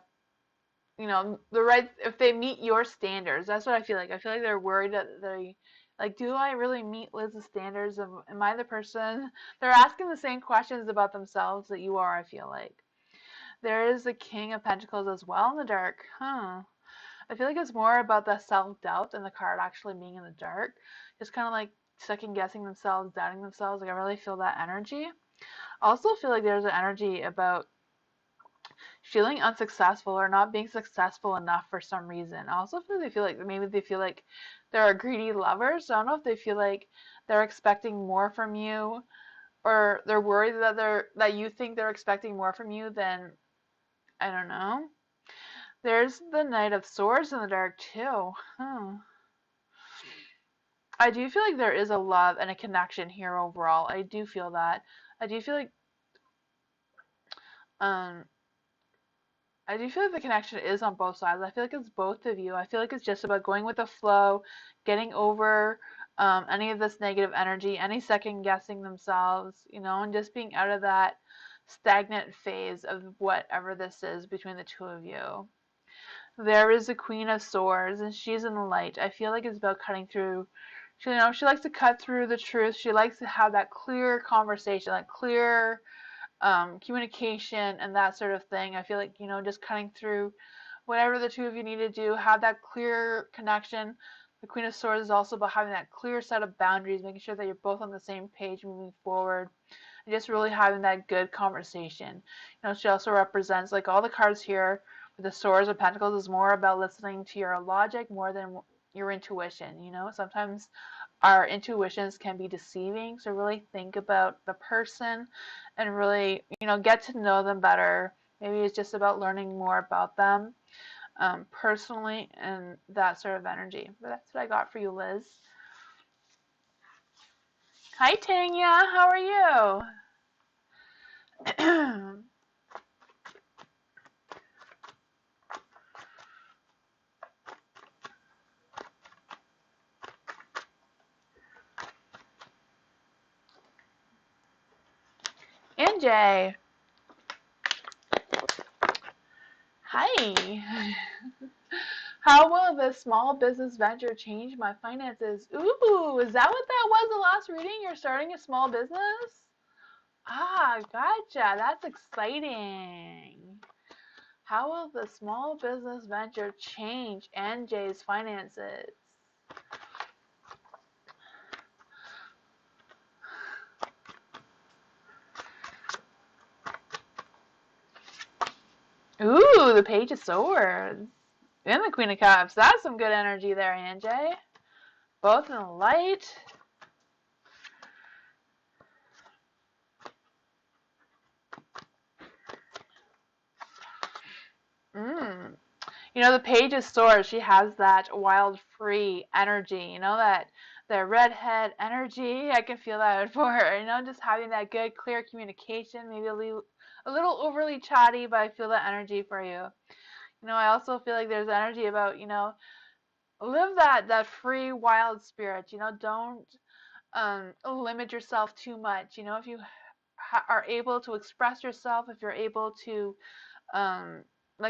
the right, if they meet your standards. That's what I feel like. I feel like they're worried that they, like, do I really meet Liz's standards? Am I the person? They're asking the same questions about themselves that you are, I feel like. There is the King of Pentacles as well in the dark. I feel like it's more about the self-doubt than the card actually being in the dark. Just kind of like second guessing themselves, doubting themselves. Like, I really feel that energy. I also feel like there's an energy about feeling unsuccessful or not being successful enough for some reason. I also feel like maybe they feel like they're a greedy lover. So I don't know if they feel like they're expecting more from you, or they're worried that you think they're expecting more from you than, I don't know. There's the Knight of Swords in the dark too. I do feel like there is a love and a connection here overall. I do feel that. I do feel like um the connection is on both sides. I feel like it's both of you. I feel like it's just about going with the flow, getting over any of this negative energy, any second guessing themselves, and just being out of that stagnant phase of whatever this is between the two of you. There is the Queen of Swords, and she's in the light. I feel like it's about cutting through. She likes to cut through the truth. She likes to have that clear conversation, like clear communication and that sort of thing. I feel like, just cutting through whatever the two of you need to do, have that clear connection. The Queen of Swords is also about having that clear set of boundaries, making sure that you're both on the same page moving forward, and just really having that good conversation. She also represents, like all the cards here with the Swords of Pentacles, is more about listening to your logic more than your intuition. Sometimes our intuitions can be deceiving, so really think about the person and really, get to know them better. Maybe it's just about learning more about them personally and that sort of energy. But that's what I got for you, Liz. Hi, Tanya. How are you? And Jay. Hi. How will this small business venture change my finances? Ooh, is that what that was the last reading? You're starting a small business? Ah, gotcha. That's exciting. How will the small business venture change NJ's finances? Ooh, the Page of Swords. And the Queen of Cups. That's some good energy there, NJ. Both in the light. The Page of Swords, she has that wild, free energy, that redhead energy. I can feel that for her, just having that good, clear communication, maybe a little overly chatty, but I feel that energy for you. I also feel like there's energy about, live that free, wild spirit, don't limit yourself too much. If you are able to express yourself, if you're able to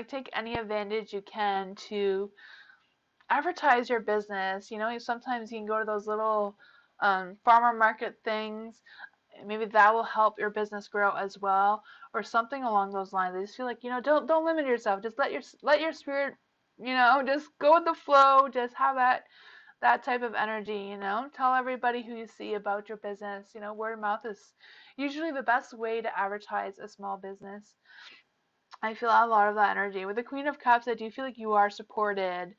take any advantage you can to advertise your business. Sometimes you can go to those little farmer market things. Maybe that will help your business grow as well, or something along those lines. I just feel like don't limit yourself. Just let your spirit, just go with the flow. Just have that type of energy. Tell everybody who you see about your business. Word of mouth is usually the best way to advertise a small business. I feel a lot of that energy. With the Queen of Cups, I do feel like you are supported.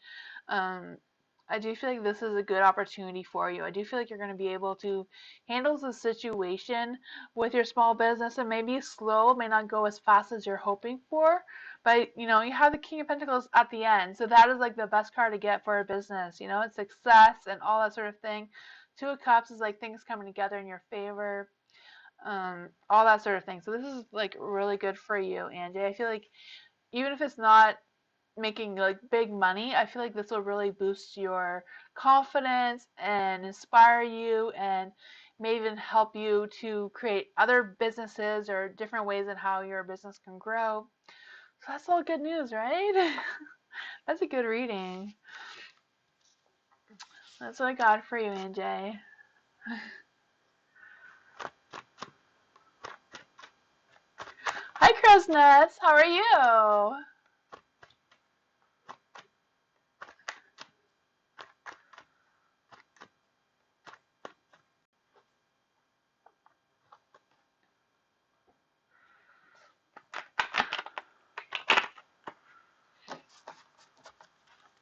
I do feel like this is a good opportunity for you. I do feel like you're going to be able to handle the situation with your small business. It may be slow, it may not go as fast as you're hoping for, but you have the King of Pentacles at the end. So that is like the best card to get for a business. It's success and all that sort of thing. Two of Cups is like things coming together in your favor. All that sort of thing. So this is like really good for you, Angie. I feel like even if it's not making like big money, I feel like this will really boost your confidence and inspire you, and may even help you to create other businesses or different ways in how your business can grow. So that's all good news, right? That's a good reading. That's what I got for you, Angie. Hi, Crowsnuts. How are you?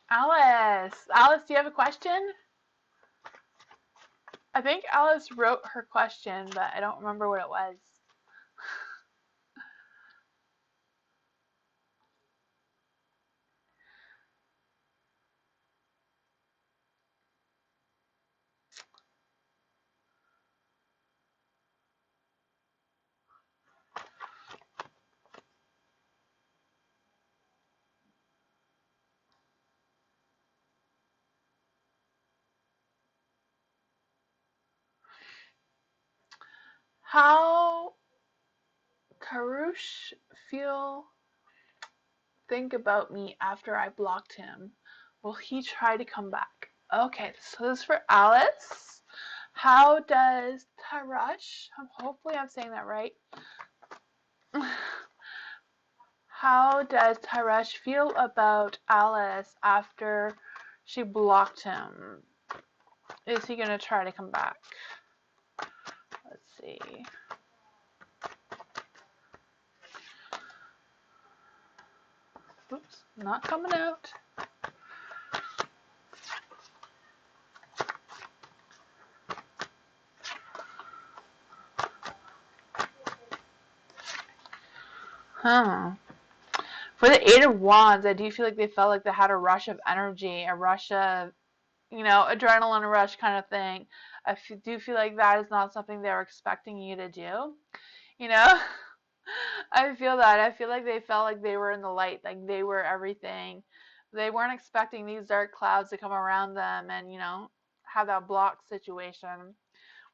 Alice. Alice, do you have a question? I think Alice wrote her question, but I don't remember what it was. How Karush think about me after I blocked him? Will he try to come back? Okay, so this is for Alice. How does Tarash, hopefully I'm saying that right. How does Taresh feel about Alice after she blocked him? Is he going to try to come back? Let's see. Oops, not coming out. Huh. For the Eight of Wands, I do feel like they felt like they had a rush of energy, a rush of, adrenaline rush kind of thing. I do feel like that is not something they're expecting you to do. You know? I feel that. I feel like they felt like they were in the light, like they were everything. They weren't expecting these dark clouds to come around them and, have that block situation.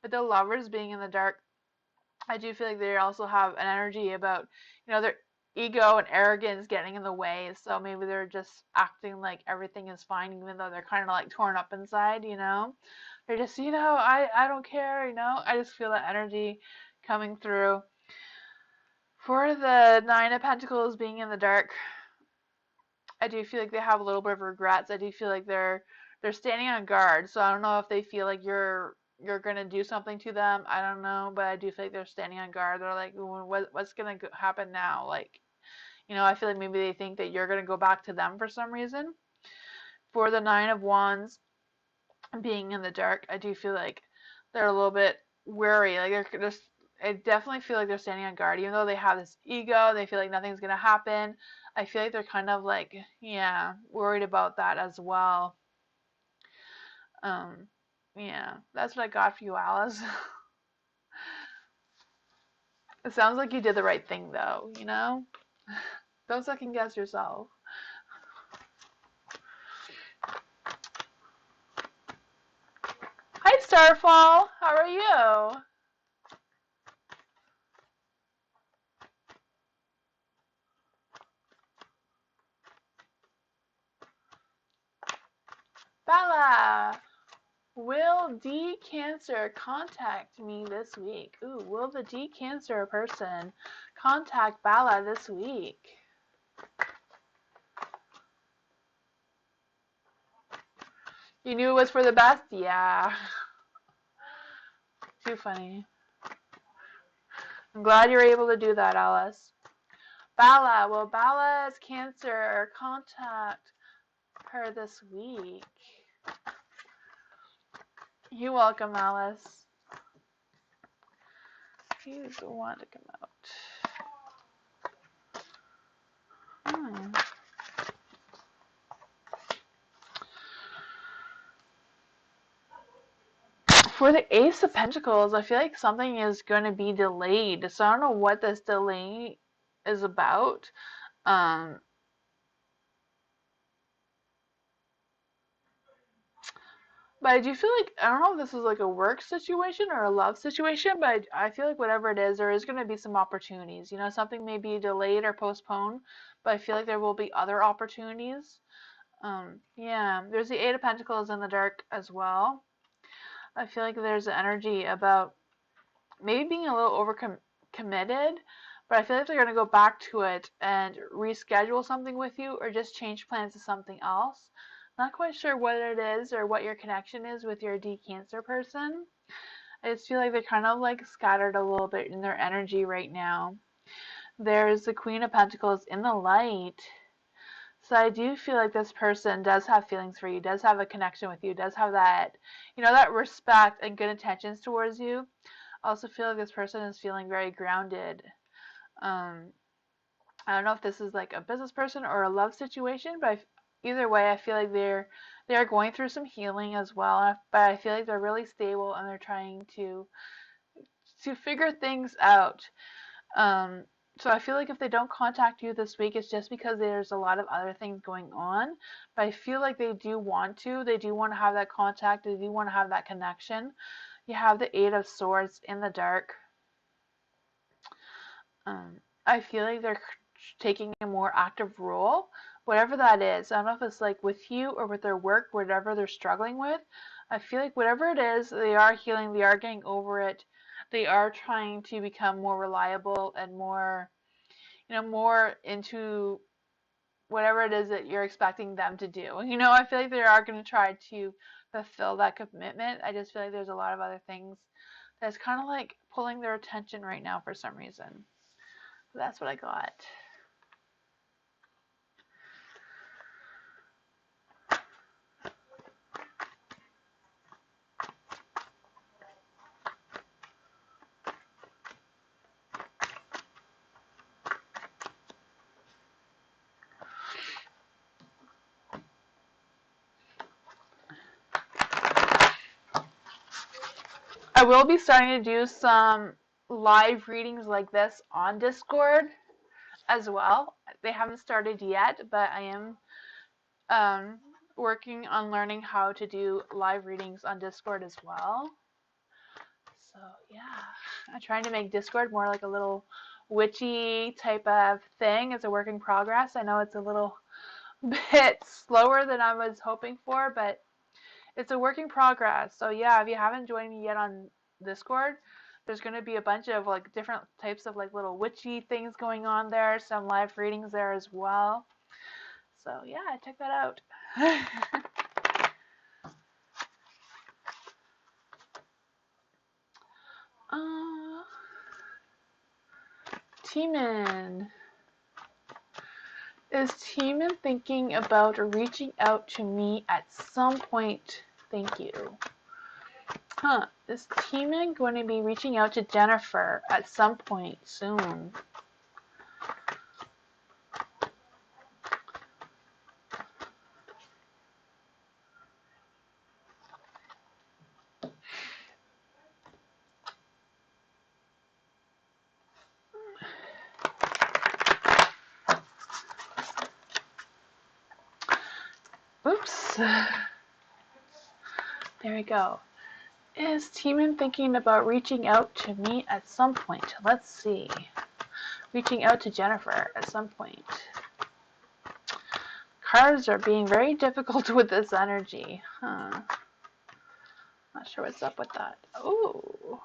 With the lovers being in the dark, I do feel like they also have an energy about, their ego and arrogance getting in the way. So maybe they're just acting like everything is fine, even though they're kind of like torn up inside, They're just, I don't care, I just feel that energy coming through. For the Nine of Pentacles being in the dark, I do feel like they have a little bit of regrets. I do feel like they're standing on guard. So I don't know if they feel like you're gonna do something to them. I don't know, but I do feel like they're standing on guard. They're like, what's gonna happen now? Like, I feel like maybe they think that you're gonna go back to them for some reason. For the Nine of Wands being in the dark, I do feel like they're a little bit wary. Like they're just, I definitely feel like they're standing on guard, even though they have this ego. They feel like nothing's gonna happen. I feel like they're kind of like, yeah, worried about that as well. Yeah, that's what I got for you, Alice. It sounds like you did the right thing, though. Don't second guess yourself. Hi, Starfall. How are you? Bella. Will D Cancer contact me this week? Ooh, will the D Cancer person contact Bella this week? You knew it was for the best? Yeah. Too funny. I'm glad you're able to do that, Alice. Bella, will Bella's Cancer contact her this week? You're welcome, Alice. He's the one to come out. For the Ace of Pentacles, I feel like something is going to be delayed. So I don't know what this delay is about. But I do feel like, I don't know if this is like a work situation or a love situation, but I feel like whatever it is, there is going to be some opportunities. Something may be delayed or postponed, but I feel like there will be other opportunities. Yeah, there's the Eight of Pentacles in the dark as well. I feel like there's an energy about maybe being a little committed, but I feel like they're going to go back to it and reschedule something with you or just change plans to something else. Not quite sure what it is or what your connection is with your D Cancer person. I just feel like they're kind of like scattered a little bit in their energy right now. There's the Queen of Pentacles in the light. So I do feel like this person does have feelings for you, does have a connection with you, does have that, that respect and good intentions towards you. I also feel like this person is feeling very grounded. I don't know if this is like a business person or a love situation, but either way, I feel like they're going through some healing as well. But I feel like they're really stable and they're trying to figure things out. So I feel like if they don't contact you this week, it's just because there's a lot of other things going on. But I feel like they do want to. They do want to have that contact. They do want to have that connection. You have the Eight of Swords in the dark. I feel like they're taking a more active role, whatever that is. I don't know if it's like with you or with their work, whatever they're struggling with. I feel like whatever it is, they are healing, they are getting over it. They are trying to become more reliable and more, more into whatever it is that you're expecting them to do. I feel like they are going to try to fulfill that commitment. I just feel like there's a lot of other things that's kind of like pulling their attention right now for some reason. So that's what I got. I will be starting to do some live readings like this on Discord as well. They haven't started yet, but I am working on learning how to do live readings on Discord as well. So yeah, I'm trying to make Discord more like a little witchy type of thing. It's a work in progress. I know it's a little bit slower than I was hoping for, but it's a work in progress. So yeah, if you haven't joined me yet on Discord, there's going to be a bunch of like different types of like little witchy things going on there, some live readings there as well. So yeah, check that out. Teeman. Is Teeman thinking about reaching out to me at some point? Thank you. Is Teeman going to be reaching out to Jennifer at some point soon? Oops. There we go. Is Teeman thinking about reaching out to me at some point? Let's see. Reaching out to Jennifer at some point. Cards are being very difficult with this energy. Not sure what's up with that. Ooh.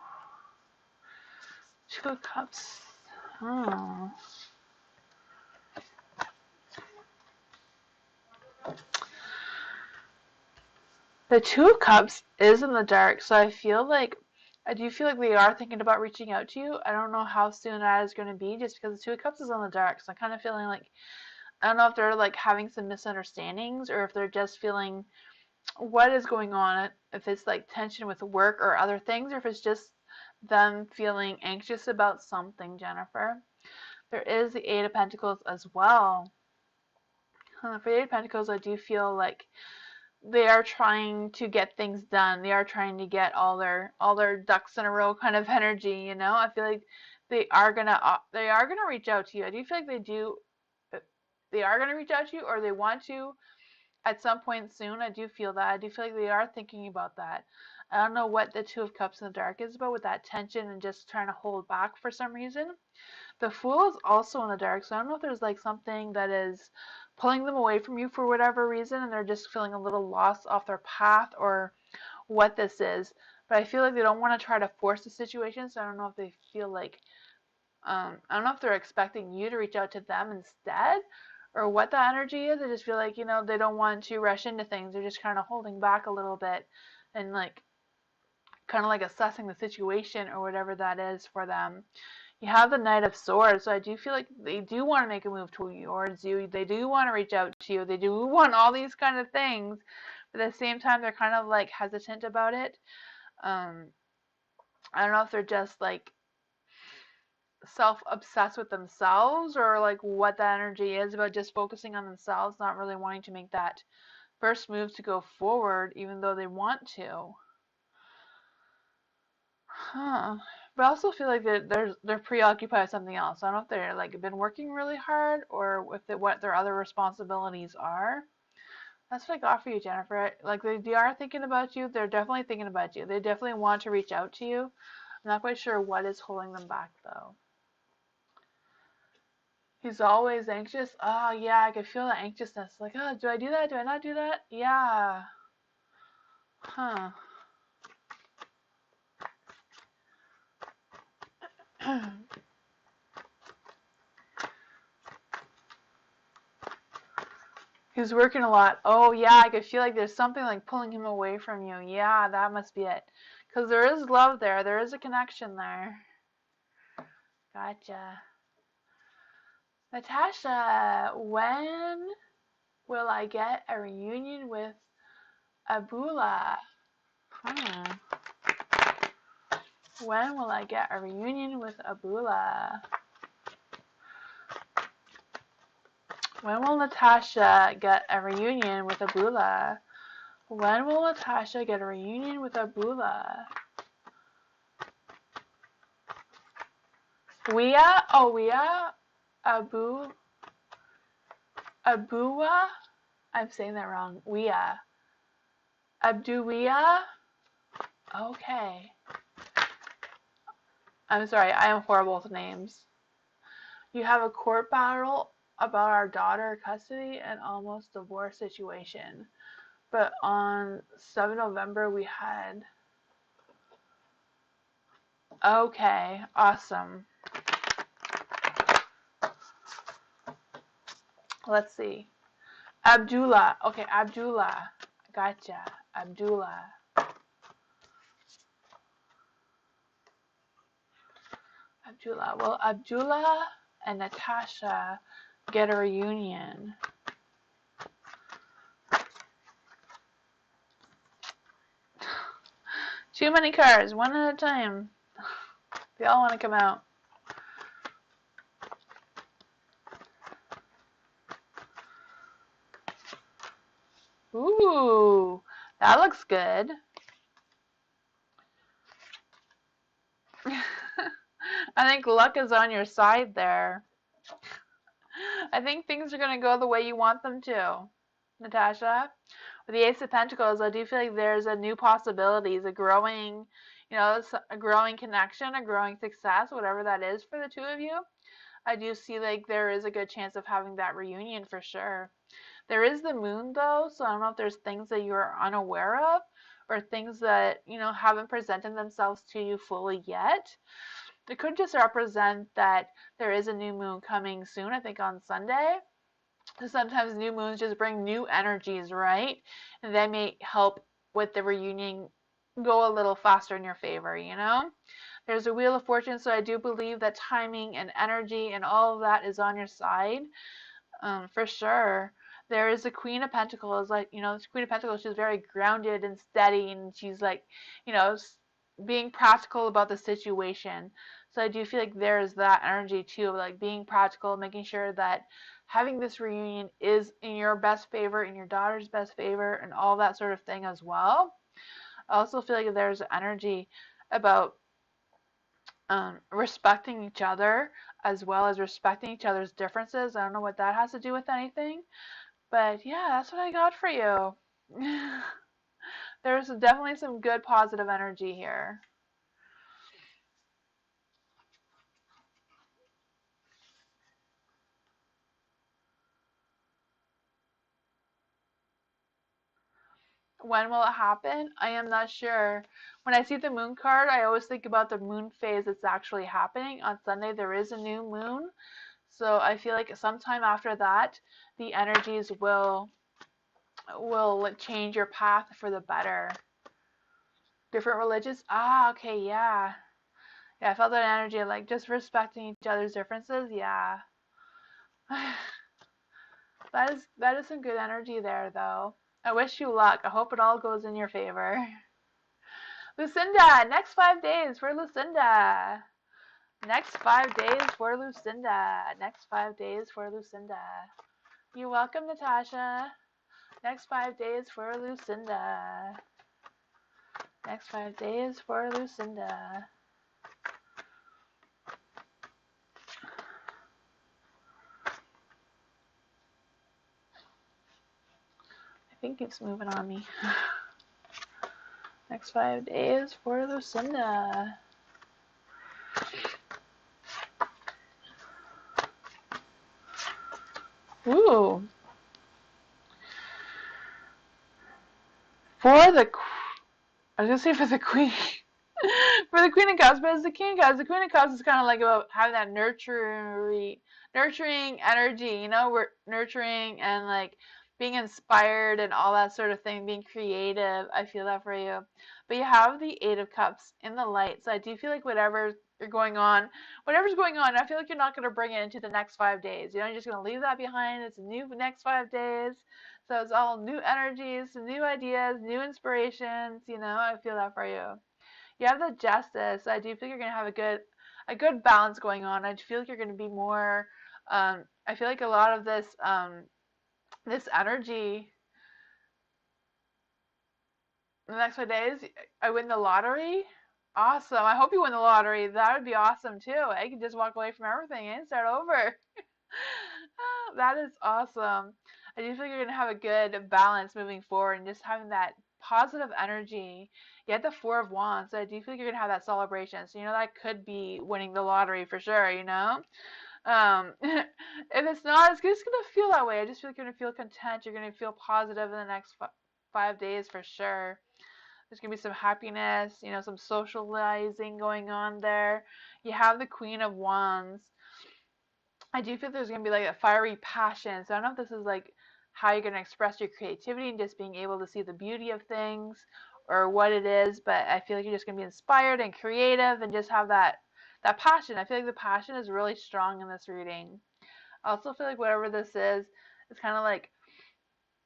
Two of Cups. Oh. The Two of Cups is in the dark, so I do feel like they are thinking about reaching out to you. I don't know how soon that is going to be, just because the Two of Cups is in the dark. So I'm kind of feeling like, I don't know if they're like having some misunderstandings, or if they're just feeling what is going on, if it's like tension with work or other things, or if it's just them feeling anxious about something, Jennifer. There is the Eight of Pentacles as well. For the Eight of Pentacles, I do feel like they are trying to get things done. They are trying to get all their ducks in a row kind of energy, I feel like they are gonna reach out to you. I do feel like they are gonna reach out to you, or they want to at some point soon. I do feel that. I do feel like they are thinking about that. I don't know what the Two of Cups in the dark is about, with that tension and just trying to hold back for some reason. The Fool is also in the dark, so I don't know if there's like something that is pulling them away from you for whatever reason, and they're just feeling a little lost off their path, or what this is. But I feel like they don't want to try to force the situation, so I don't know if they feel like, I don't know if they're expecting you to reach out to them instead, or what the energy is. I just feel like, they don't want to rush into things. They're just kind of holding back a little bit, and like kind of like assessing the situation or whatever that is for them. You have the Knight of Swords, so I do feel like they do want to make a move towards you. They do want to reach out to you. They do want all these kind of things, but at the same time, they're kind of like hesitant about it. I don't know if they're just like self-obsessed with themselves, or like what that energy is about just focusing on themselves, not really wanting to make that first move to go forward, even though they want to. But I also feel like they're preoccupied with something else. I don't know if they're like been working really hard, or what their other responsibilities are. That's what I got for you, Jennifer. Like they are thinking about you. They're definitely thinking about you. They definitely want to reach out to you. I'm not quite sure what is holding them back though. He's always anxious. Oh yeah, I can feel the anxiousness. Like, oh, do I do that? Do I not do that? Yeah. Huh. He's working a lot. Oh, yeah, I could feel like there's something like pulling him away from you. Yeah, that must be it. Because there is love there. There is a connection there. Gotcha. Natasha, when will I get a reunion with Abula? When will I get a reunion with Abula? When will Natasha get a reunion with Abula? When will Natasha get a reunion with Abula? Wea? Oh, Wea? Abua? I'm saying that wrong. Wea. Abduwea? Okay. I'm sorry, I am horrible with names. You have a court battle about our daughter custody and almost divorce situation. But on 7 November we had... Okay, awesome. Let's see. Abdullah. Okay, Abdullah. Gotcha. Abdullah. Abdullah. Well, Abdullah and Natasha get a reunion. Too many cards, one at a time. They all want to come out. Ooh, that looks good. I think luck is on your side there. I think things are going to go the way you want them to, Natasha. With the Ace of Pentacles, I do feel like there's a new possibilities, a growing, a growing connection, a growing success, whatever that is for the two of you. I do see like there is a good chance of having that reunion for sure. There is the moon though, so I don't know if there's things that you're unaware of or things that, haven't presented themselves to you fully yet. It could just represent that there is a new moon coming soon, I think on Sunday. Sometimes new moons just bring new energies, right? And that may help with the reunion go a little faster in your favor, There's a Wheel of Fortune, so I do believe that timing and energy and all of that is on your side, for sure. There is a Queen of Pentacles, like, this Queen of Pentacles, she's very grounded and steady, and she's like, being practical about the situation. So I do feel like there's that energy too, like being practical, making sure that having this reunion is in your best favor, in your daughter's best favor, and all that sort of thing as well. I also feel like there's energy about respecting each other as well as respecting each other's differences. I don't know what that has to do with anything, but yeah, that's what I got for you. There's definitely some good positive energy here. When will it happen? I am not sure. When I see the moon card, I always think about the moon phase that's actually happening. On Sunday, there is a new moon. So I feel like sometime after that, the energies will change your path for the better. Different religions? Ah, okay, yeah. Yeah, I felt that energy, like just respecting each other's differences. Yeah. That is some good energy there, though. I wish you luck. I hope it all goes in your favor. Lucinda, next 5 days for Lucinda. Next 5 days for Lucinda. Next 5 days for Lucinda. You're welcome, Natasha. Next 5 days for Lucinda. Next 5 days for Lucinda. I think it's moving on me. Next 5 days for Lucinda. Ooh. I was gonna say for the Queen. For the Queen of Cups, but it's the King of Cups. The Queen of Cups is kind of like about having that nurturing energy, we're nurturing and like being inspired and all that sort of thing, being creative. I feel that for you. But you have the Eight of Cups in the light. So I do feel like whatever's going on, I feel like you're not going to bring it into the next 5 days. You're just going to leave that behind. It's a new next 5 days. So it's all new energies, new ideas, new inspirations. I feel that for you. You have the Justice. I do feel you're going to have a good balance going on. I feel like you're going to be more. I feel like a lot of this energy in the next 5 days. I win the lottery. Awesome. I hope you win the lottery. That would be awesome too. I can just walk away from everything and start over. That is awesome. I do feel like you're going to have a good balance moving forward and just having that positive energy. You had the Four of Wands, so I do feel like you're going to have that celebration. So, that could be winning the lottery for sure. If it's not, it's just going to feel that way. I just feel like you're going to feel content. You're going to feel positive in the next 5 days for sure. There's going to be some happiness, some socializing going on there. You have the Queen of Wands. I do feel there's going to be like a fiery passion. So I don't know if this is like how you're going to express your creativity and just being able to see the beauty of things or what it is, but I feel like you're just going to be inspired and creative and just have that passion. I feel like the passion is really strong in this reading. I also feel like whatever this is, it's kind of like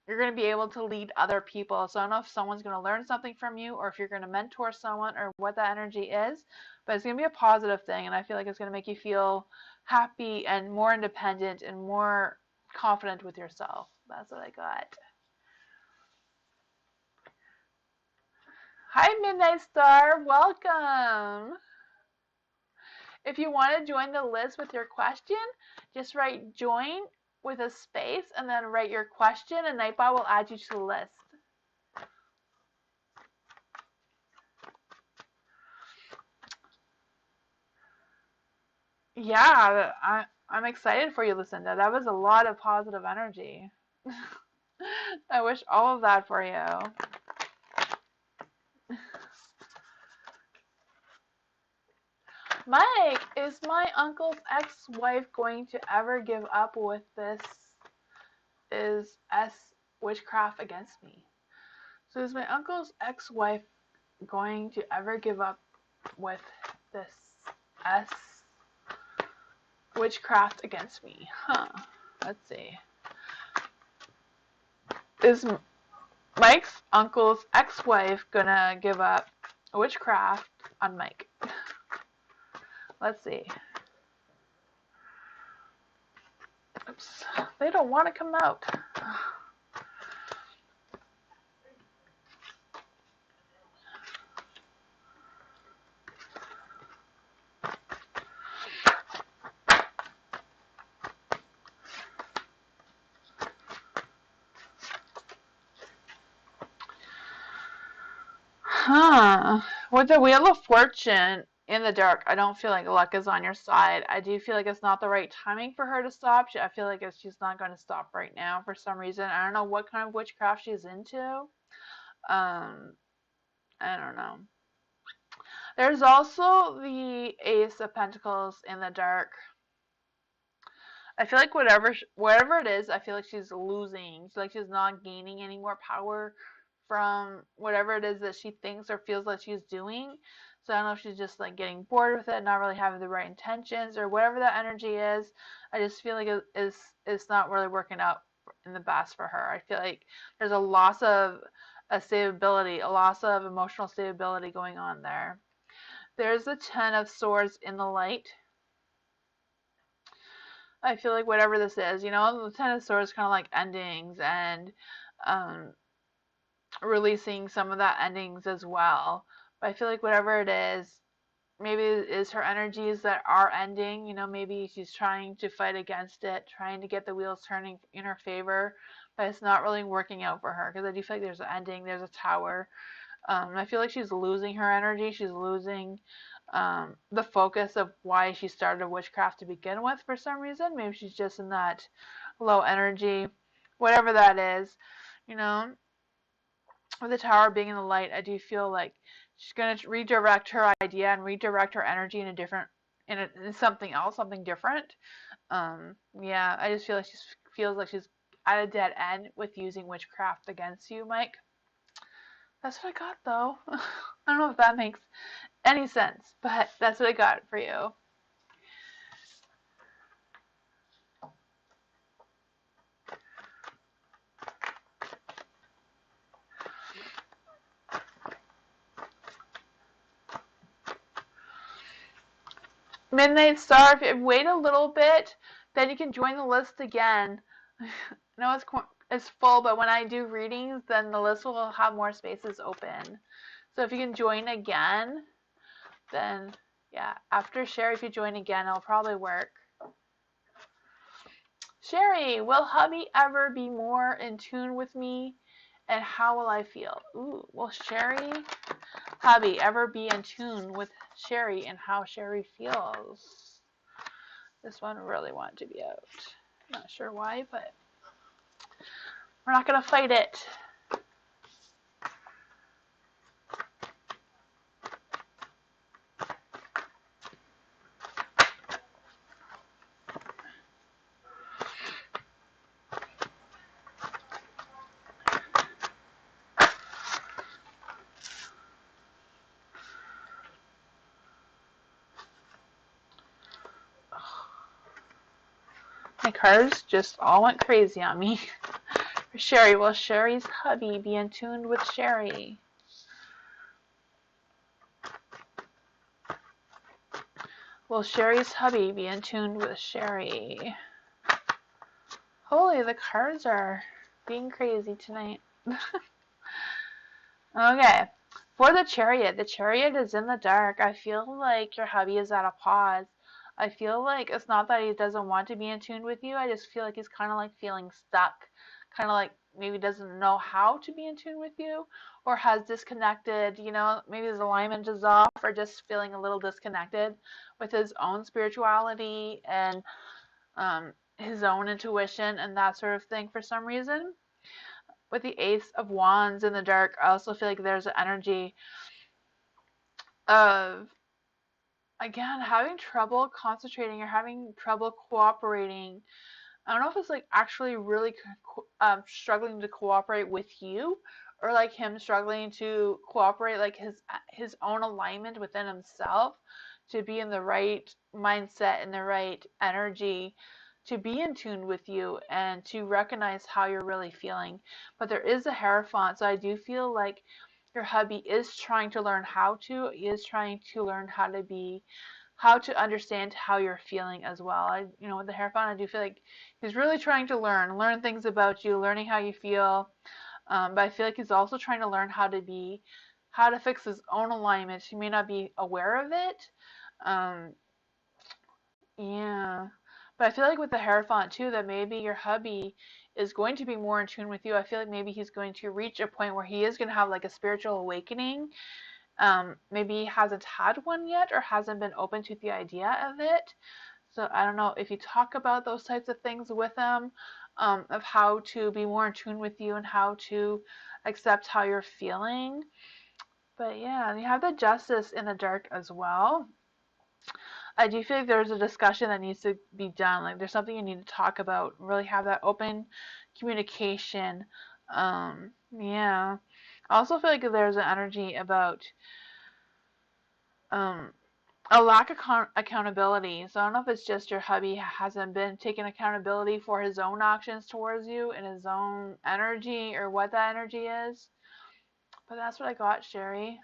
you're going to be able to lead other people. So I don't know if someone's going to learn something from you or if you're going to mentor someone or what that energy is, but it's going to be a positive thing, and I feel like it's going to make you feel happy and more independent and more confident with yourself. That's what I got. Hi, Midnight Star. Welcome. If you want to join the list with your question, just write join with a space and then write your question, and Nightbot will add you to the list. Yeah, I'm excited for you, Lucinda. That was a lot of positive energy. I wish all of that for you. Mike, is my uncle's ex-wife going to ever give up with this? Is S witchcraft against me? So is my uncle's ex-wife going to ever give up with this S witchcraft against me? Let's see. Is Mike's uncle's ex-wife gonna give up witchcraft on Mike? Let's see. Oops. They don't want to come out. With the Wheel of Fortune in the dark, I don't feel like luck is on your side. I do feel like it's not the right timing for her to stop. I feel like she's not going to stop right now for some reason. I don't know what kind of witchcraft she's into. I don't know. There's also the Ace of Pentacles in the dark. I feel like whatever it is, I feel like she's losing. Like she's not gaining any more power from whatever it is that she thinks or feels like she's doing. So I don't know if she's just like getting bored with it, not really having the right intentions or whatever that energy is. I just feel like it's not really working out in the best for her. I feel like there's a loss of stability, a loss of emotional stability going on there. There's the Ten of Swords in the light. I feel like whatever this is, the Ten of Swords kind of like endings and releasing some of that endings as well. But I feel like whatever it is, maybe it is her energies that are ending. Maybe she's trying to fight against it, trying to get the wheels turning in her favor, but it's not really working out for her because I do feel like there's an ending, there's a Tower. I feel like she's losing her energy. She's losing the focus of why she started witchcraft to begin with for some reason. Maybe she's just in that low energy, whatever that is. With the Tower being in the light, I do feel like she's going to redirect her idea and redirect her energy in something else, something different. Yeah, I just feel like she feels like she's at a dead end with using witchcraft against you, Mike. That's what I got, though. I don't know if that makes any sense, but that's what I got for you. Midnight Star, if you wait a little bit, then you can join the list again. I know it's full, but when I do readings, then the list will have more spaces open. So if you can join again, then yeah, after Sherry, if you join again, it'll probably work. Sherry, will hubby ever be more in tune with me? And how will I feel? Ooh, will Sherry, hubby, ever be in tune with Sherry and how Sherry feels? This one really wanted to be out. Not sure why, but we're not going to fight it. My cards just all went crazy on me. For Sherry, will Sherry's hubby be in tune with Sherry? Will Sherry's hubby be in tune with Sherry? Holy, the cards are being crazy tonight. Okay. For the Chariot is in the dark. I feel like your hubby is at a pause. I feel like it's not that he doesn't want to be in tune with you. I just feel like he's kind of like feeling stuck. Kind of like maybe doesn't know how to be in tune with you, or has disconnected, maybe his alignment is off, or just feeling a little disconnected with his own spirituality and his own intuition and that sort of thing for some reason. With the Ace of Wands in the dark, I also feel like there's an energy of, again, having trouble concentrating or having trouble cooperating. I don't know if it's like actually really struggling to cooperate with you, or like him struggling to cooperate, like his own alignment within himself to be in the right mindset and the right energy to be in tune with you and to recognize how you're really feeling. But there is a Hierophant, so I do feel like your hubby is trying to learn how to, he is trying to learn how to understand how you're feeling as well. With the Hierophant, I do feel like he's really trying to learn things about you, learning how you feel. But I feel like he's also trying to learn how to fix his own alignment. He may not be aware of it. Yeah. But I feel like with the Hierophant too, that maybe your hubby is going to be more in tune with you. I feel like maybe he's going to reach a point where he is going to have like a spiritual awakening. Maybe he hasn't had one yet or hasn't been open to the idea of it. So I don't know if you talk about those types of things with him, of how to be more in tune with you and how to accept how you're feeling. But yeah, you have the Justice in the dark as well. I do feel like there's a discussion that needs to be done. Like there's something you need to talk about. Really have that open communication. Yeah. I also feel like there's an energy about a lack of accountability. So I don't know if it's just your hubby hasn't been taking accountability for his own actions towards you and his own energy, or what that energy is. But that's what I got, Sherry.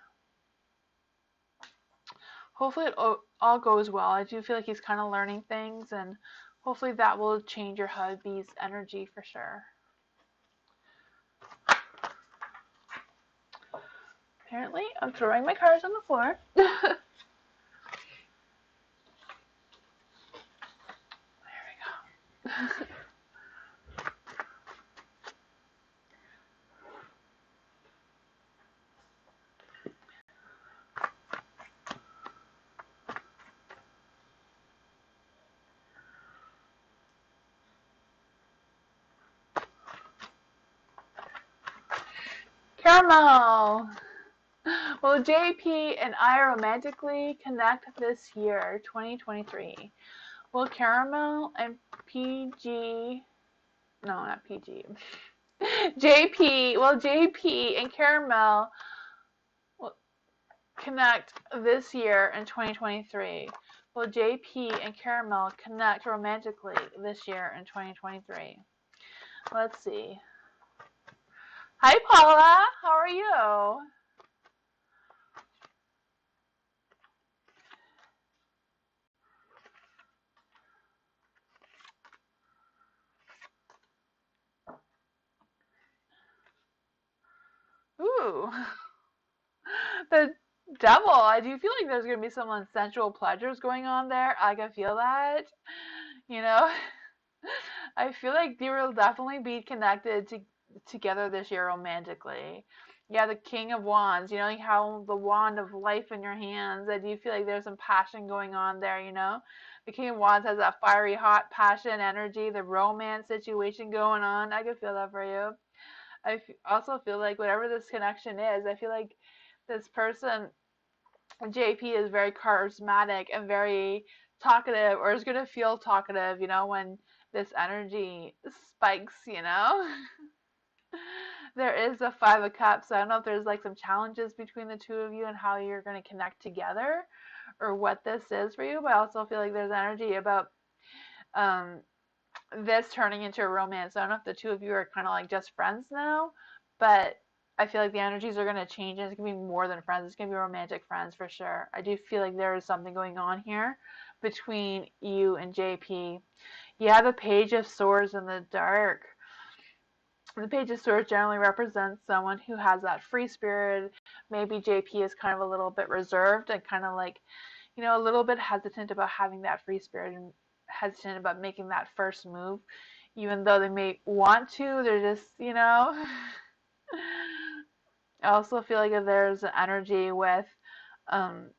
Hopefully it all goes well. I do feel like he's kind of learning things, and hopefully that will change your hubby's energy for sure. Apparently, I'm throwing my cards on the floor. There we go. Caramel! Will JP and I romantically connect this year, 2023? Will Caramel and PG No, not PG. JP, well, JP and Caramel will connect this year in 2023. Will JP and Caramel connect romantically this year in 2023? Let's see. Hi, Paula. How are you? Ooh. The devil. I do feel like there's going to be some sensual pleasures going on there. I can feel that. You know, I feel like they will definitely be connected together this year romantically. Yeah, the King of Wands, you know, like how the wand of life in your hands. I do feel like there's some passion going on there, you know. The King of Wands has that fiery, hot passion energy, the romance situation going on. I can feel that for you. Also feel like whatever this connection is, I feel like this person, JP, is very charismatic and very talkative, or is going to feel talkative, you know, when this energy spikes, you know. There is a Five of Cups. So I don't know if there's like some challenges between the two of you and how you're going to connect together or what this is for you, but I also feel like there's energy about um, this turning into a romance. I don't know if the two of you are kind of like just friends now, but I feel like the energies are going to change and it's going to be more than friends. It's going to be romantic friends for sure. I do feel like there is something going on here between you and JP. You have the Page of Swords in the dark. The Page of Swords generally represents someone who has that free spirit. Maybe JP is kind of a little bit reserved and kind of like, you know, a little bit hesitant about having that free spirit and hesitant about making that first move. Even though they may want to, they're just, you know. I also feel like if there's an energy with um,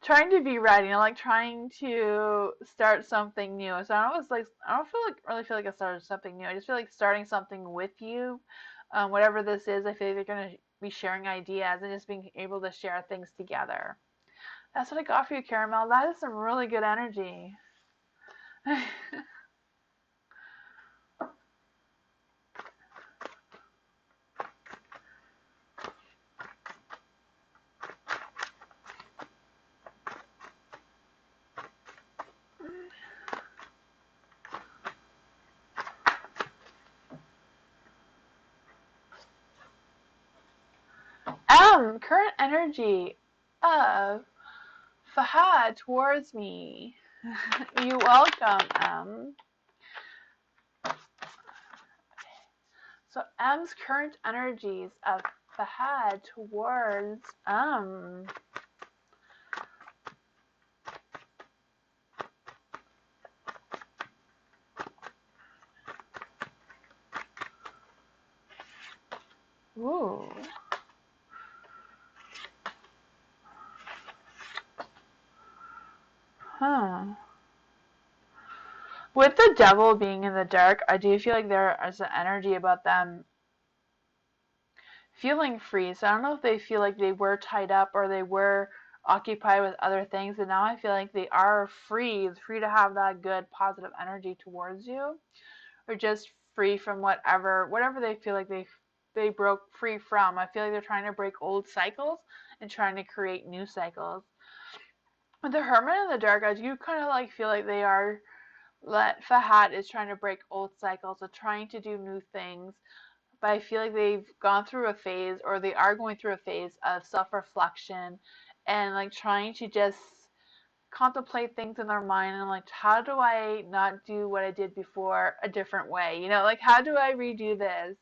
trying to be ready, you know, like trying to start something new. So I don't really feel like I started something new. I just feel like starting something with you, whatever this is. I feel like they're gonna be sharing ideas and just being able to share things together. That's what I got for you, Caramel. That is some really good energy. Current energy of Fahad towards me. You welcome, So M's current energies of Fahad towards Ooh. Huh. With the devil being in the dark, I do feel like there is an energy about them feeling free. So I don't know if they feel like they were tied up or they were occupied with other things, and now I feel like they are free to have that good positive energy towards you, or just free from whatever they feel like they broke free from. I feel like they're trying to break old cycles and trying to create new cycles. With the Hermit in the dark, I do kind of like feel like they are that Fahad is trying to break old cycles of trying to do new things, but I feel like they've gone through a phase or they are going through a phase of self-reflection and like trying to just contemplate things in their mind and like how do I not do what I did before a different way? You know, like how do I redo this?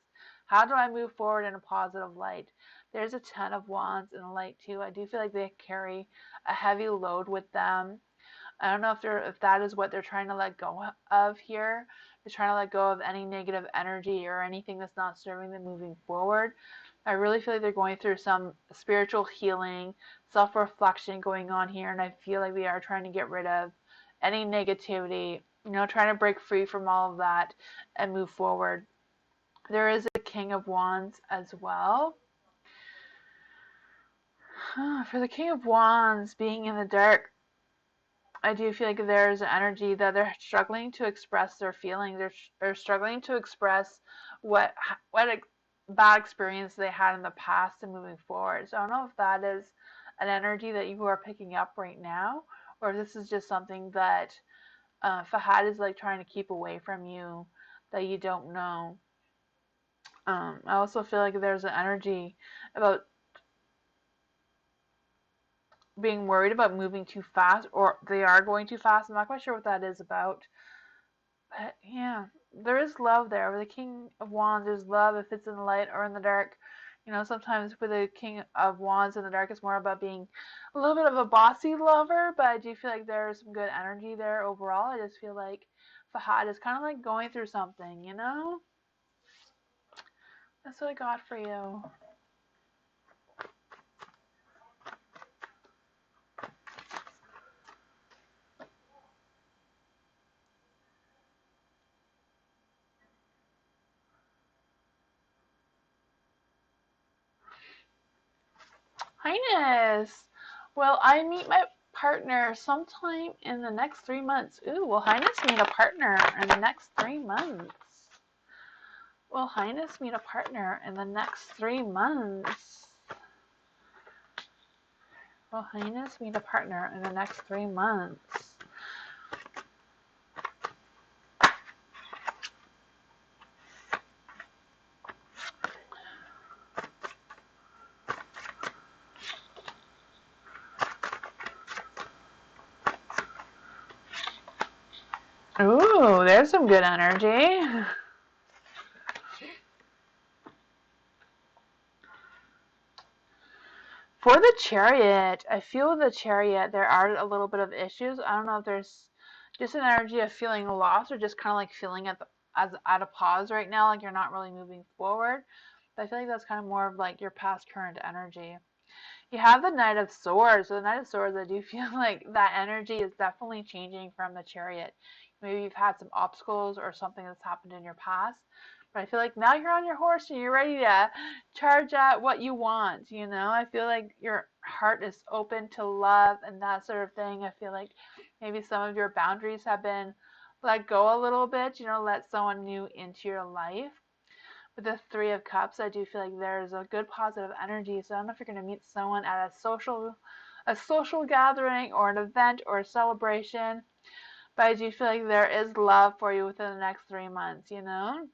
How do I move forward in a positive light? There's a Ten of Wands in the light too. I do feel like they carry a heavy load with them. I don't know if that is what they're trying to let go of here. They're trying to let go of any negative energy or anything that's not serving them moving forward. I really feel like they're going through some spiritual healing, self-reflection going on here, and I feel like they are trying to get rid of any negativity, you know, trying to break free from all of that and move forward. There is a King of Wands as well. For the King of Wands being in the dark, I do feel like there's an energy that they're struggling to express their feelings. They're struggling to express what bad experience they had in the past and moving forward. So I don't know if that is an energy that you are picking up right now, or if this is just something that Fahad is like trying to keep away from you that you don't know. I also feel like there's an energy about being worried about moving too fast, or they are going too fast. I'm not quite sure what that is about. But yeah, there is love there. With the King of Wands, there's love if it's in the light or in the dark. You know, sometimes with the King of Wands in the dark, it's more about being a little bit of a bossy lover, but I do feel like there's some good energy there overall. I just feel like Fahad is kind of like going through something, you know? That's what I got for you. Highness. Will I meet my partner sometime in the next 3 months? Ooh, will Highness meet a partner in the next 3 months? Will Highness meet a partner in the next 3 months? Will Highness meet a partner in the next 3 months? Ooh, there's some good energy. For the Chariot, I feel the Chariot, there are a little bit of issues. I don't know if there's just an energy of feeling lost or just kind of like feeling as at a pause right now, like you're not really moving forward. But I feel like that's kind of more of like your past current energy. You have the Knight of Swords. So the Knight of Swords, I do feel like that energy is definitely changing from the Chariot. Maybe you've had some obstacles or something that's happened in your past. But I feel like now you're on your horse and you're ready to charge at what you want, you know? I feel like your heart is open to love and that sort of thing. I feel like maybe some of your boundaries have been let go a little bit, you know, let someone new into your life. With the Three of Cups, I do feel like there's a good positive energy. So I don't know if you're going to meet someone at a social gathering or an event or a celebration, but I do feel like there is love for you within the next 3 months, you know?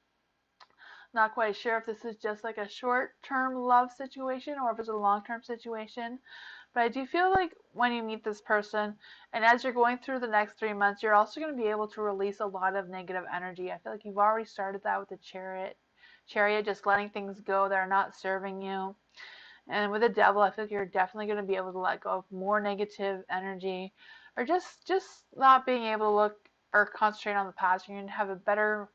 Not quite sure if this is just like a short-term love situation or if it's a long-term situation, but I do feel like when you meet this person and as you're going through the next 3 months, you're also going to be able to release a lot of negative energy. I feel like you've already started that with the Chariot, just letting things go that are not serving you. And with the Devil, I feel like you're definitely going to be able to let go of more negative energy, or just not being able to look or concentrate on the past. You're going to have a better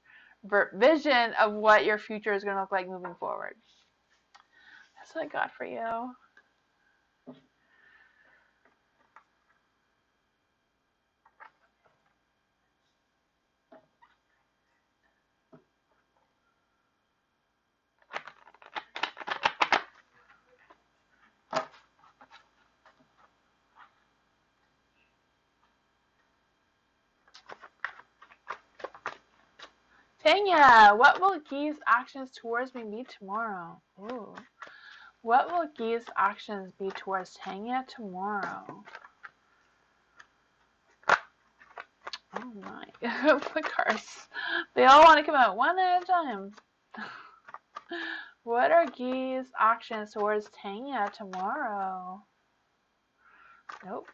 vision of what your future is going to look like moving forward. That's what I got for you. Tanya, what will Gee's actions towards me be tomorrow? Ooh. What will Gee's actions be towards Tanya tomorrow? Oh my. The cards. They all want to come out one at a time. What are Gee's actions towards Tanya tomorrow? Nope.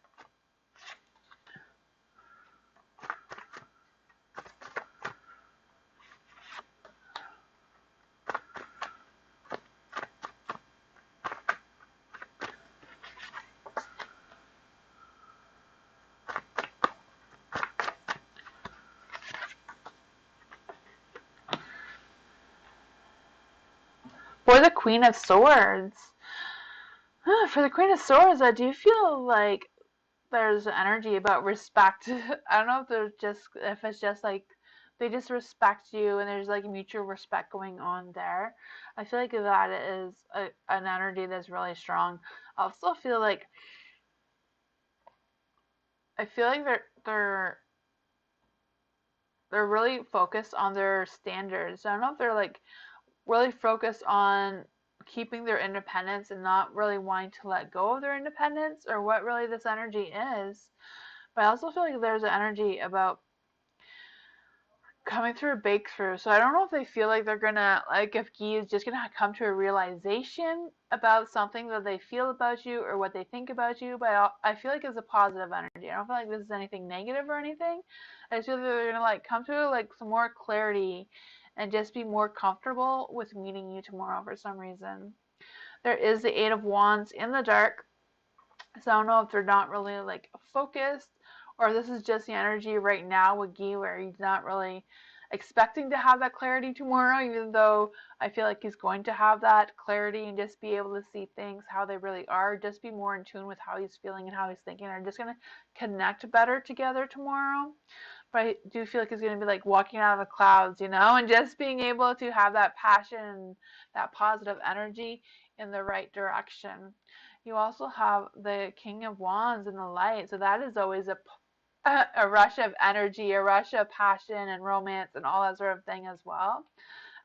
For the Queen of Swords. For the Queen of Swords, I do feel like there's energy about respect. I don't know if it's just like they just respect you and there's like mutual respect going on there. I feel like that is an energy that's really strong. I also feel like I feel like they're really focused on their standards. I don't know if they're like really focused on keeping their independence and not really wanting to let go of their independence, or what really this energy is. But I also feel like there's an energy about coming through a breakthrough. So I don't know if they feel like they're gonna, like, if Guy is just gonna come to a realization about something that they feel about you or what they think about you, but I feel like it's a positive energy. I don't feel like this is anything negative or anything. I just feel like they're gonna like come to like some more clarity and just be more comfortable with meeting you tomorrow for some reason. There is the Eight of Wands in the dark. So I don't know if they're not really like focused, or this is just the energy right now with Guy where he's not really expecting to have that clarity tomorrow, even though I feel like he's going to have that clarity and just be able to see things how they really are, just be more in tune with how he's feeling and how he's thinking, are just going to connect better together tomorrow. But I do feel like he's going to be like walking out of the clouds, and just being able to have that passion, that positive energy in the right direction. You also have the King of Wands in the light, so that is always a rush of energy, a rush of passion and romance and all that sort of thing as well.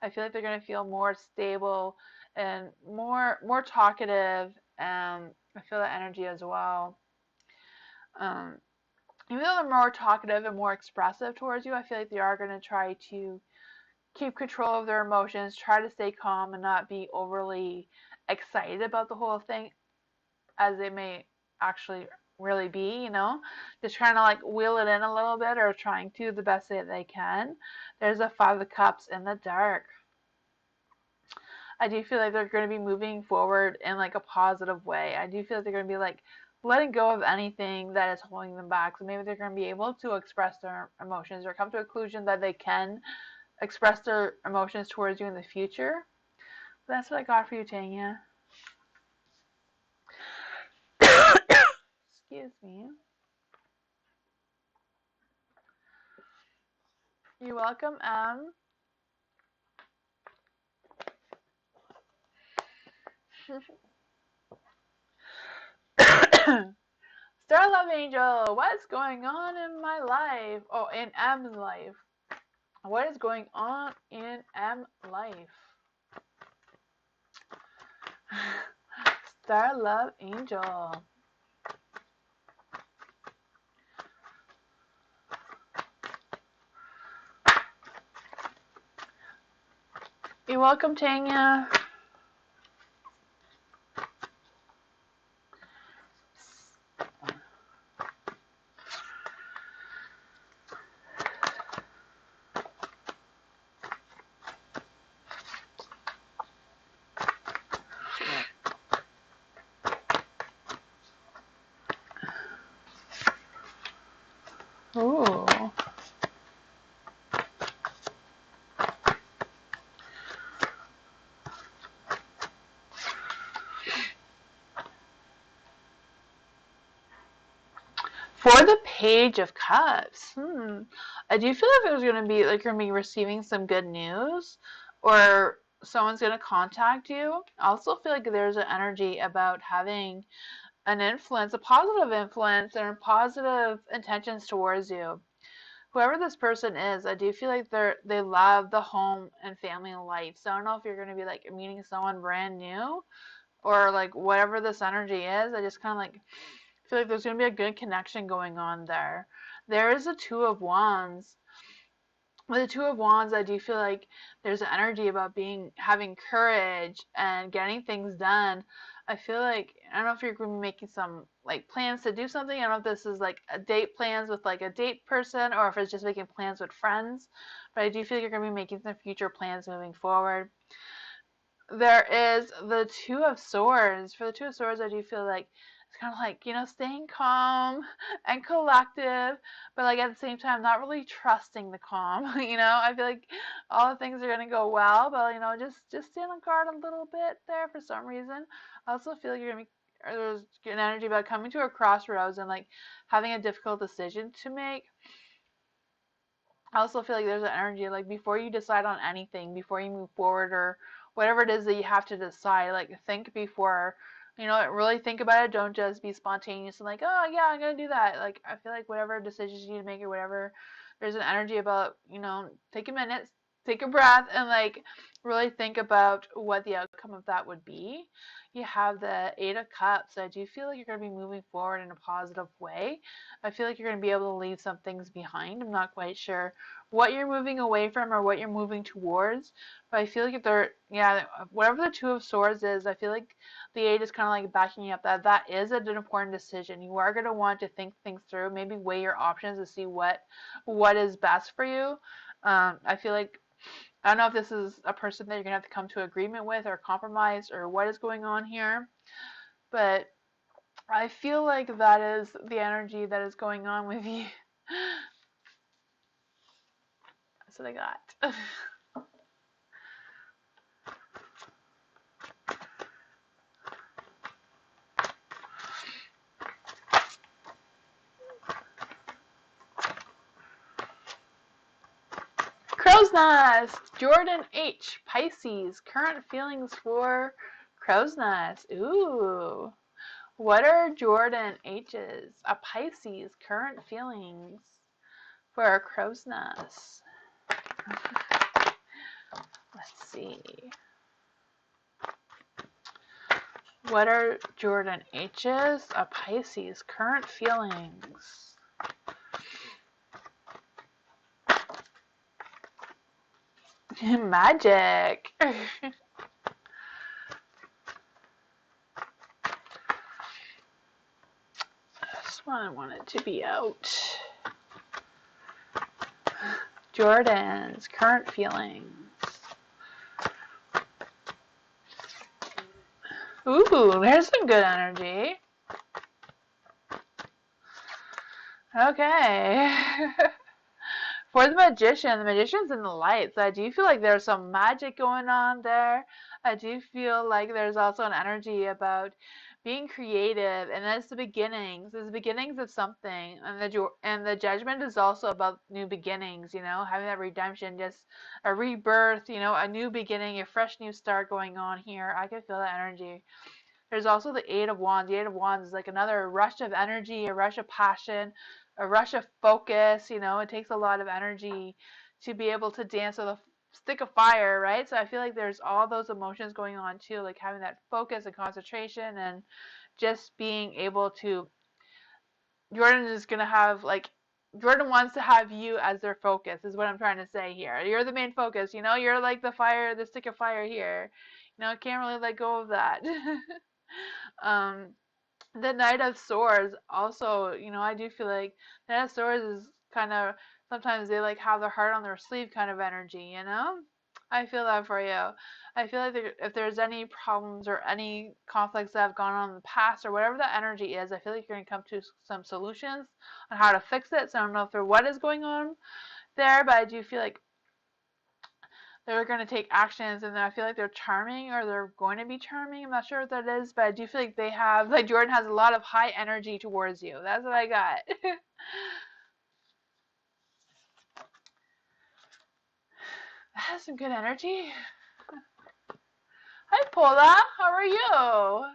I feel like they're going to feel more stable and more talkative, and I feel that energy as well. Um, Even though they're more talkative and more expressive towards you, I feel like they are going to try to keep control of their emotions, try to stay calm and not be overly excited about the whole thing as they may actually really be. Just trying to like wheel it in a little bit, or trying to the best that they can. There's a Five of Cups in the dark. I do feel like they're going to be moving forward in like a positive way. I do feel like they're going to be like letting go of anything that is holding them back. So maybe they're going to be able to express their emotions or come to a conclusion that they can express their emotions towards you in the future. But that's what I got for you, Tanya. Excuse me. You're welcome, Star Love Angel, what's going on in my life? Oh, in M's life. What is going on in M life? Star Love Angel. You're welcome, Tanya. Ooh. For the Page of Cups, I do feel like there's gonna be like you're gonna be receiving some good news, or someone's gonna contact you. I also feel like there's an energy about having an influence, a positive influence, and positive intentions towards you. Whoever this person is, I do feel like they love the home and family life. So I don't know if you're gonna be like meeting someone brand new, or like whatever this energy is. I just kind of like feel like there's going to be a good connection going on there. There is a Two of Wands. With the Two of Wands, I do feel like there's an energy about having courage and getting things done. I feel like, I don't know if you're going to be making some like plans to do something. I don't know if this is like a date plans with like a date person, or if it's just making plans with friends. But I do feel like you're going to be making some future plans moving forward. There is the Two of Swords. For the Two of Swords, I do feel like it's kind of like, staying calm and collective, but like at the same time, not really trusting the calm. I feel like all the things are going to go well, but just stand on guard a little bit there for some reason. I also feel like there's an energy about coming to a crossroads and like having a difficult decision to make. I also feel like there's an energy like before you decide on anything, before you move forward or whatever it is that you have to decide, like think before You know, really think about it. Don't just be spontaneous and like, oh yeah, I'm gonna do that. Like, I feel like whatever decisions you need to make or whatever, there's an energy about, you know, take a minute, take a breath, and like really think about what the outcome of that would be. You have the Eight of Cups. I do feel like you're gonna be moving forward in a positive way. I feel like you're gonna be able to leave some things behind. I'm not quite sure what you're moving away from or what you're moving towards, but I feel like if they're, yeah, whatever the Two of Swords is, I feel like the Eight is kind of like backing you up that that is an important decision. You are going to want to think things through, maybe weigh your options to see what is best for you. I feel like, I don't know if this is a person that you're going to have to come to agreement with or compromise or what is going on here, but I feel like that is the energy that is going on with you. That's what I got. Crow's Nest! Jordan H. Pisces. Current feelings for Crow's Nest. Ooh. What are Jordan H's, a Pisces, current feelings for a Crow's Nest? Let's see. What are Jordan H's, a Pisces, current feelings? Magic. This one wanted to be out. Jordan's current feelings. Ooh, there's some good energy. Okay. For the magician's in the light, so I do feel like there's some magic going on there. I do feel like there's also an energy about being creative, and that's the beginnings. It's the beginnings of something, and the judgment is also about new beginnings. You know, having that redemption, just a rebirth. You know, a new beginning, a fresh new start going on here. I can feel that energy. There's also the Eight of Wands. The Eight of Wands is like another rush of energy, a rush of passion, a rush of focus. You know, it takes a lot of energy to be able to dance with a stick of fire, right? So I feel like there's all those emotions going on too, like having that focus and concentration and just being able to. Jordan is going to have like. Jordan wants to have you as their focus, is what I'm trying to say here. You're the main focus, you know? You're like the fire, the stick of fire here. You know, can't really let go of that. um, the Knight of Swords also, you know, I do feel like the Knight of Swords is kind of, sometimes they like have their heart on their sleeve kind of energy, you know? I feel that for you. I feel like if there's any problems or any conflicts that have gone on in the past or whatever that energy is, I feel like you're going to come to some solutions on how to fix it. So I don't know if there what is going on there, but I do feel like they're going to take actions, and I feel like they're charming, or they're going to be charming. I'm not sure what that is, but I do feel like they have, like Jordan has a lot of high energy towards you. That's what I got. That has some good energy. Hi, Paula. How are you?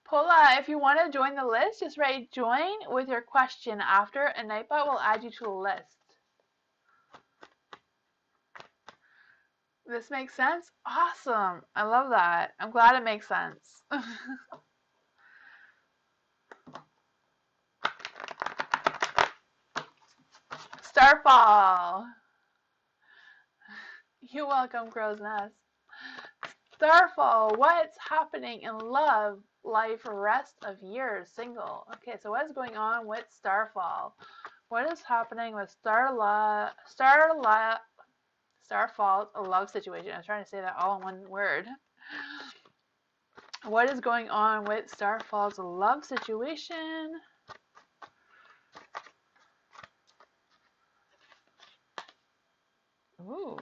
Paula, if you want to join the list, just write join with your question after, and Nightbot will add you to the list. This makes sense? Awesome. I love that. I'm glad it makes sense. Starfall. You're welcome, Crow's Nest. Starfall, what's happening in love, life, rest of years, single? Okay, so what is going on with Starfall? What is happening with Starfall's a love situation? I was trying to say that all in one word. What is going on with Starfall's love situation? Ooh.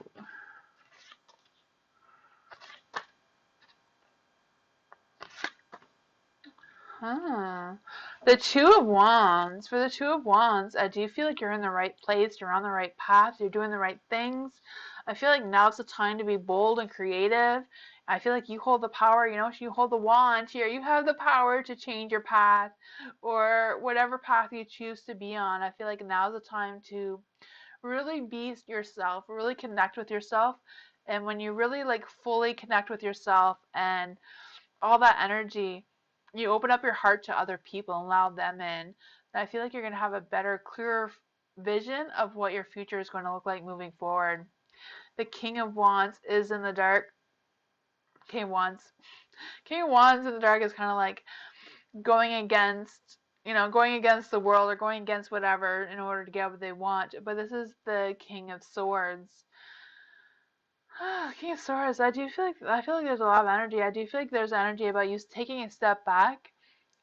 Huh. The Two of Wands. For the Two of Wands, I do feel like you're in the right place. You're on the right path. You're doing the right things. I feel like now's the time to be bold and creative. I feel like you hold the power, you hold the wand here. You have the power to change your path or whatever path you choose to be on. I feel like now's the time to really be yourself, really connect with yourself. And when you really like fully connect with yourself and all that energy, you open up your heart to other people and allow them in. And I feel like you're going to have a better, clearer vision of what your future is going to look like moving forward. The King of Wands is in the dark. King of Wands. King of Wands in the dark is kind of like going against, going against the world or going against whatever in order to get what they want. But this is the King of Swords. King of Swords. I feel like there's a lot of energy. I do feel like there's energy about you taking a step back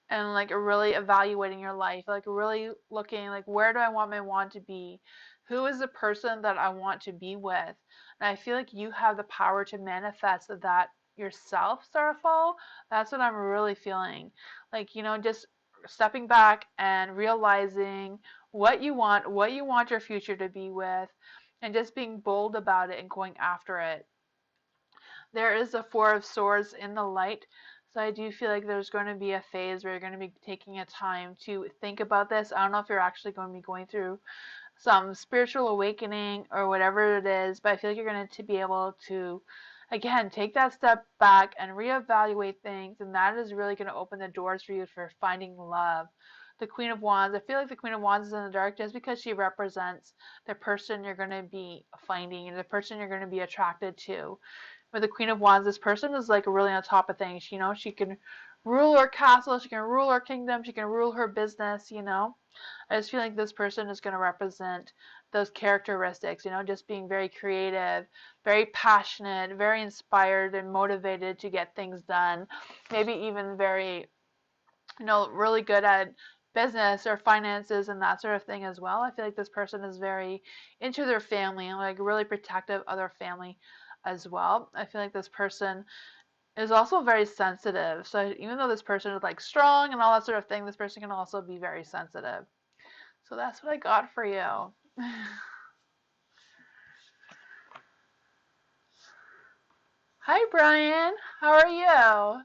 and like really evaluating your life, like really looking like, where do I want my wand to be? Who is the person that I want to be with? And I feel like you have the power to manifest that yourself, Starfall. That's what I'm really feeling. Like, just stepping back and realizing what you want your future to be with, and just being bold about it and going after it. There is a Four of Swords in the light. So I do feel like there's going to be a phase where you're going to be taking a time to think about this. I don't know if you're actually going to be going through some spiritual awakening or whatever it is, but I feel like you're going to be able to, again, take that step back and reevaluate things, and that is really going to open the doors for you for finding love. The Queen of Wands, I feel like the Queen of Wands is in the dark just because she represents the person you're going to be finding and the person you're going to be attracted to. With the Queen of Wands, this person is like really on top of things. She can rule her castle, she can rule her kingdom, she can rule her business. I just feel like this person is going to represent those characteristics. Just being very creative, very passionate, very inspired and motivated to get things done. Maybe even very, really good at business or finances and that sort of thing as well. I feel like this person is very into their family and like really protective of their family as well. I feel like this person is also very sensitive. So even though this person is like strong and all that sort of thing, this person can also be very sensitive. So that's what I got for you. Hi, Brian. How are you?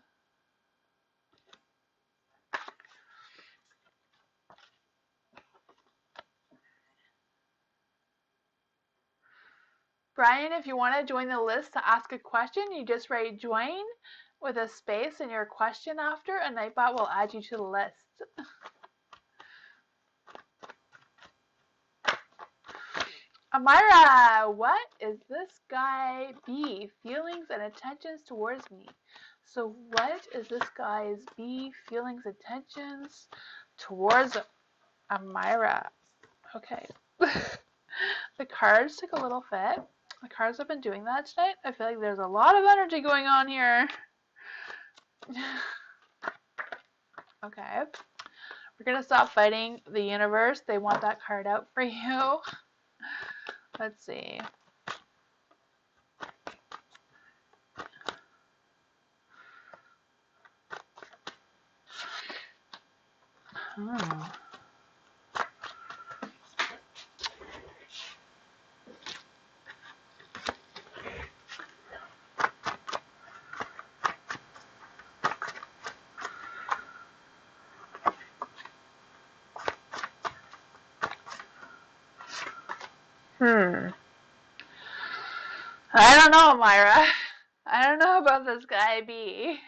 Brian, if you want to join the list to ask a question, you just write join with a space and your question after, and Nightbot will add you to the list. Amira, what is this guy B feelings and intentions towards me? So what is this guy's B feelings, intentions towards Amira? Okay. The cards took a little fit. The cards have been doing that tonight. I feel like there's a lot of energy going on here. Okay. We're going to stop fighting the universe. They want that card out for you. Let's see. Oh. I don't know, Myra. I don't know about this guy B.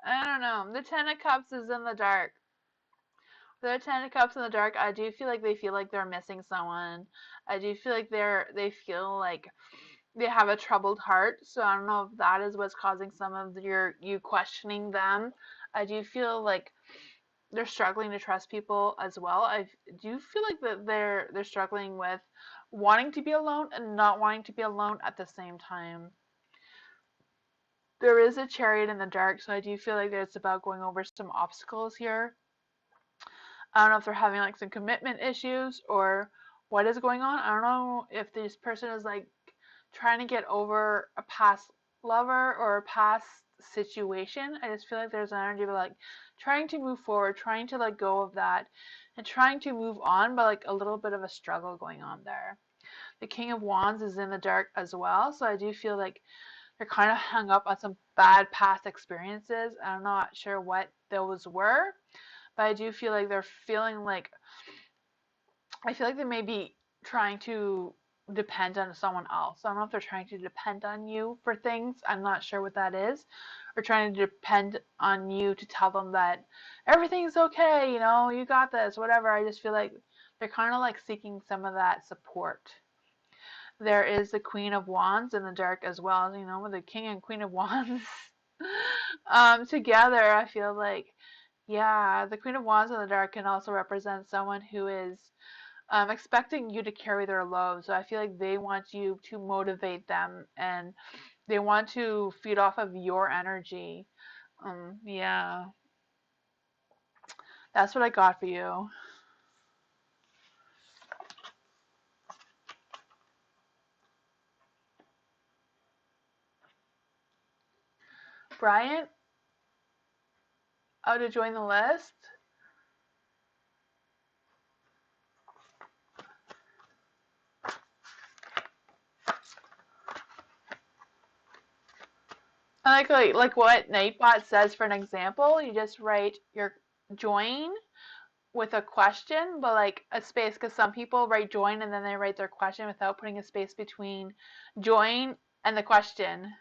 I don't know. The Ten of Cups is in the dark. The Ten of Cups in the dark, I do feel like they feel like they're missing someone. I do feel like they feel like they have a troubled heart. So I don't know if that is what's causing some of you questioning them. I do feel like they're struggling to trust people as well. I do feel like that they're struggling with wanting to be alone and not wanting to be alone at the same time. There is a Chariot in the dark, so I do feel like it's about going over some obstacles here. I don't know if they're having like some commitment issues or what is going on. I don't know if this person is like trying to get over a past lover or a past situation. I just feel like there's an energy of like trying to move forward, trying to let go of that, and trying to move on, but like a little bit of a struggle going on there. The King of Wands is in the dark as well. So I do feel like they're kind of hung up on some bad past experiences. I'm not sure what those were, but I do feel like they're feeling like, I feel like they may be trying to depend on someone else. I don't know if they're trying to depend on you for things. I'm not sure what that is. Or trying to depend on you to tell them that everything's okay, you know, you got this, whatever. I just feel like they're kind of like seeking some of that support. There is the Queen of Wands in the dark as well, you know, with the King and Queen of Wands together. I feel like, yeah, the Queen of Wands in the dark can also represent someone who is expecting you to carry their load. So I feel like they want you to motivate them and they want to feed off of your energy. Yeah, that's what I got for you. Brian, oh, to join the list? I like what Nightbot says for an example. You just write your join with a question, but like a space, because some people write join and then they write their question without putting a space between join and the question.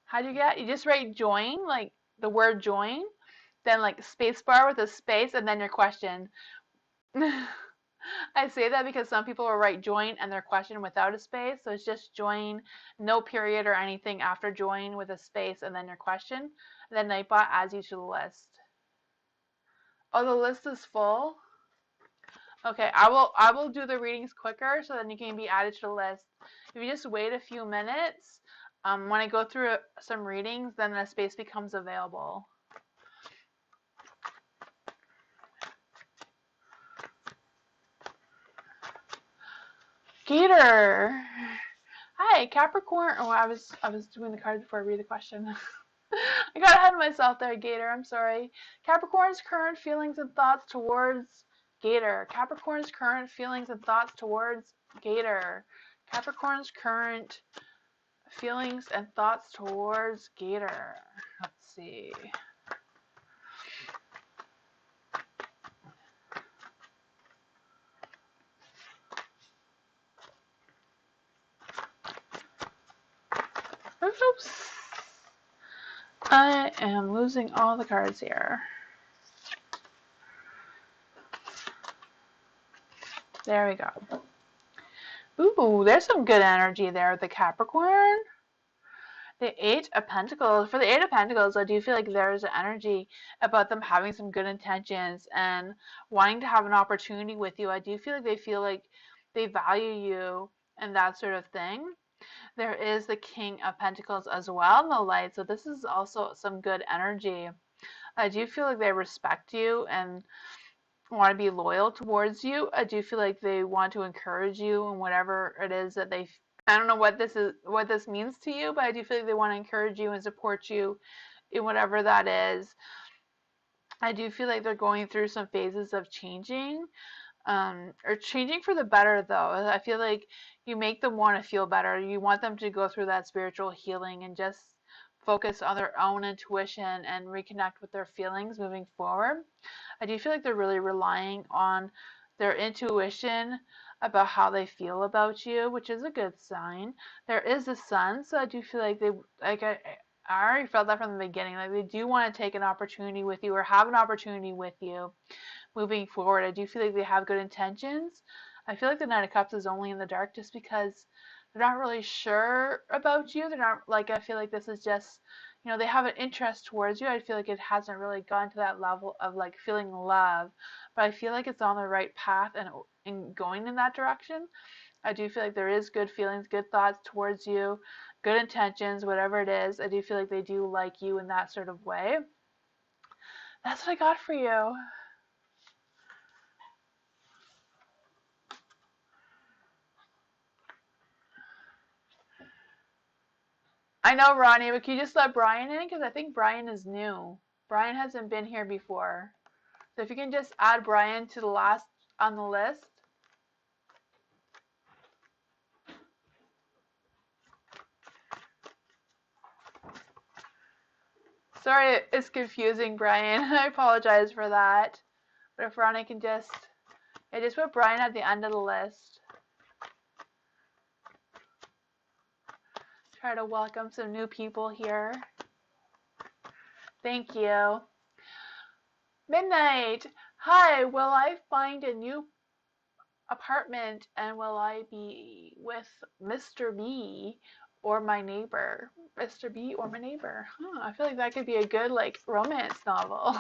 How do you get? You just write join, like the word join, then like space bar with a space, and then your question. I say that because some people will write join and their question without a space, so it's just join, no period or anything after join with a space, and then your question. And then Nightbot adds you to the list. Oh, the list is full? Okay, I will do the readings quicker so then you can be added to the list. If you just wait a few minutes, when I go through some readings, then the space becomes available. Gator. Hi, Capricorn. Oh, I was doing the cards before I read the question. I got ahead of myself there, Gator. I'm sorry. Capricorn's current feelings and thoughts towards Gator. Capricorn's current feelings and thoughts towards Gator. Capricorn's current feelings and thoughts towards Gator. Let's see. Oops. I am losing all the cards here. There we go. Ooh, there's some good energy there with the Capricorn. The Eight of Pentacles. For the Eight of Pentacles, I do feel like there's an energy about them having some good intentions and wanting to have an opportunity with you. I do feel like they value you and that sort of thing. There is the King of Pentacles as well in the light, so this is also some good energy. I do feel like they respect you and want to be loyal towards you. I do feel like they want to encourage you in whatever it is that they, I don't know what this means to you, but I do feel like they want to encourage you and support you in whatever that is. I do feel like they're going through some phases of changing, or changing for the better though. I feel like you make them want to feel better. You want them to go through that spiritual healing and just focus on their own intuition and reconnect with their feelings moving forward. I do feel like they're really relying on their intuition about how they feel about you, which is a good sign. There is the sun, so I do feel like I already felt that from the beginning. Like they do want to take an opportunity with you or have an opportunity with you moving forward. I do feel like they have good intentions. I feel like the Knight of Cups is only in the dark just because they're not really sure about you. They're not like, I feel like this is just, they have an interest towards you. I feel like it hasn't really gone to that level of like feeling love, but I feel like it's on the right path and going in that direction. I do feel like there is good feelings, good thoughts towards you, good intentions, whatever it is. I do feel like they do like you in that sort of way. That's what I got for you. I know, Ronnie, but can you just let Brian in? Because I think Brian is new. Brian hasn't been here before. So if you can just add Brian to the last on the list. Sorry, it's confusing, Brian. I apologize for that. But if Ronnie can I just put Brian at the end of the list. Try to welcome some new people here. Thank you. Midnight. Hi, will I find a new apartment and will I be with Mr. B or my neighbor? Mr. B or my neighbor? I feel like that could be a good romance novel.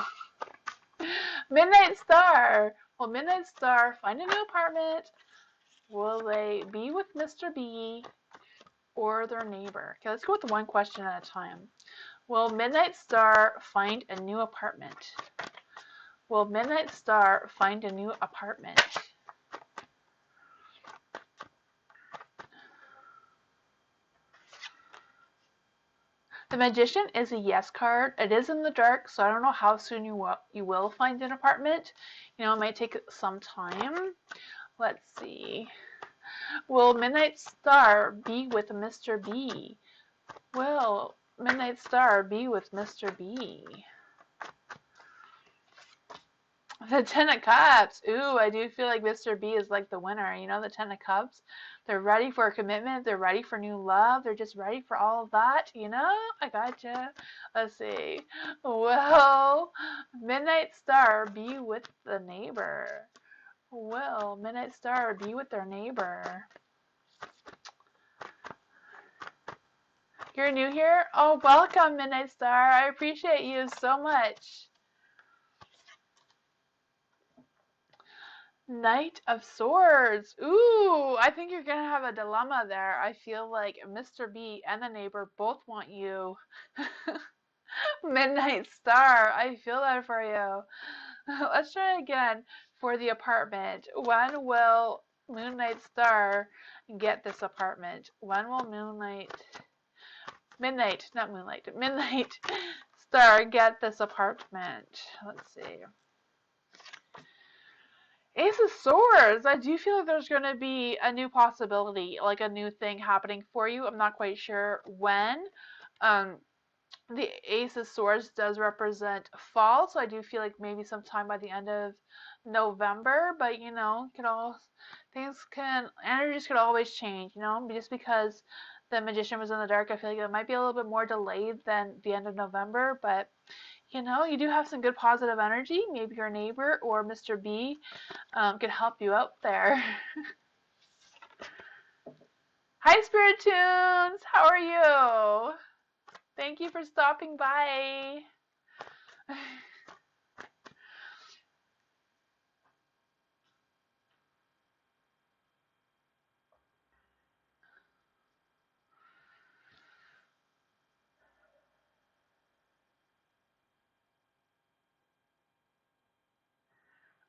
Midnight Star. Will Midnight Star find a new apartment? Will they be with Mr. B or their neighbor? Okay, let's go with one question at a time. Will Midnight Star find a new apartment? Will Midnight Star find a new apartment? The Magician is a yes card. It is in the dark, so I don't know how soon you will find an apartment. It might take some time. Let's see. Will Midnight Star be with Mr. B? Will Midnight Star be with Mr. B? The Ten of Cups. Ooh, I do feel like Mr. B is like the winner. The Ten of Cups. They're ready for a commitment. They're ready for new love. They're just ready for all of that. I gotcha. Let's see. Will Midnight Star be with the neighbor? Will Midnight Star be with their neighbor? You're new here? Oh, welcome, Midnight Star. I appreciate you so much. Knight of Swords. Ooh, I think you're gonna have a dilemma there. I feel like Mr. B and the neighbor both want you. Midnight Star, I feel that for you. Let's try again for the apartment. When will Midnight Star get this apartment? When will Midnight Star get this apartment? Let's see. Ace of Swords. I do feel like there's going to be a new possibility, like a new thing happening for you. I'm not quite sure when. The Ace of Swords does represent fall, so I do feel like maybe sometime by the end of November. But energies could always change. Just because the Magician was in the dark, I feel like it might be a little bit more delayed than the end of November. But you do have some good positive energy. Maybe your neighbor or Mr. B could help you out there. Hi, Spirit Tunes! How are you? Thank you for stopping by.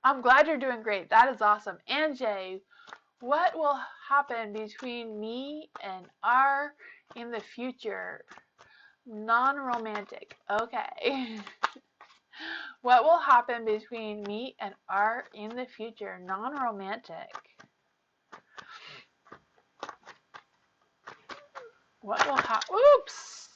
I'm glad you're doing great. That is awesome. Anjay, what will happen between me and R in the future? Non-romantic. Okay. What will happen between me and R in the future? Non-romantic. What will happen? Oops!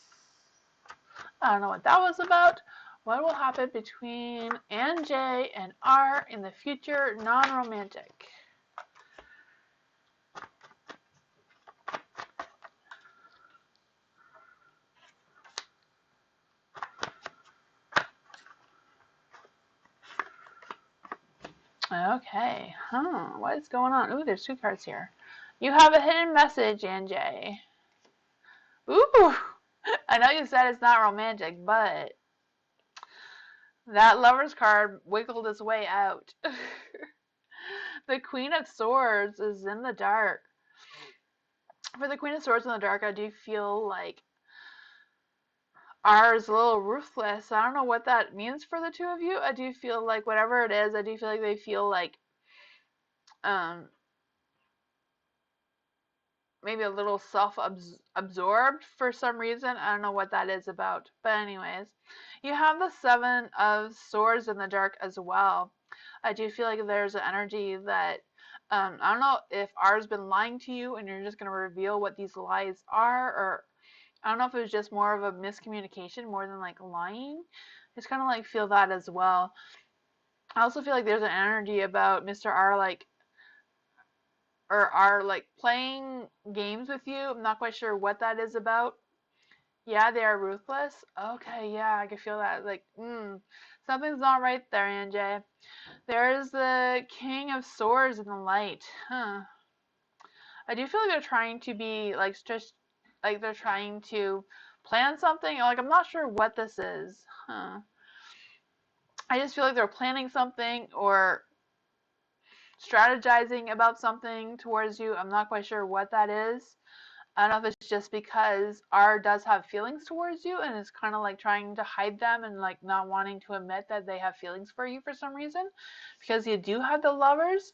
I don't know what that was about. What will happen between Anjay and R in the future? Non-romantic. Okay. What is going on? Ooh, there's 2 cards here. You have a hidden message, Anjay. Ooh! I know you said it's not romantic, but that Lover's card wiggled its way out. The Queen of Swords is in the dark. For the Queen of Swords in the dark, I do feel like R is a little ruthless. I don't know what that means for the 2 of you. I do feel like whatever it is, I do feel like they feel like maybe a little self-absorbed for some reason. I don't know what that is about. But anyways, you have the 7 of Swords in the dark as well. I do feel like there's an energy that I don't know if R's been lying to you and you're just going to reveal what these lies are, or I don't know if it was just more of a miscommunication more than like lying. I just kind of like feel that as well. I also feel like there's an energy about Mr. R like or are like playing games with you. I'm not quite sure what that is about. Yeah, they are ruthless. Okay, yeah, I can feel that. Like, something's not right there, Anjay. There's the King of Swords in the light. Huh. I do feel like they're trying to be like just like they're trying to plan something. Like I'm not sure what this is. Huh. I just feel like they're planning something or strategizing about something towards you. I'm not quite sure what that is. I don't know if it's just because R does have feelings towards you and is kind of like trying to hide them and like not wanting to admit that they have feelings for you for some reason. Because you do have the lovers,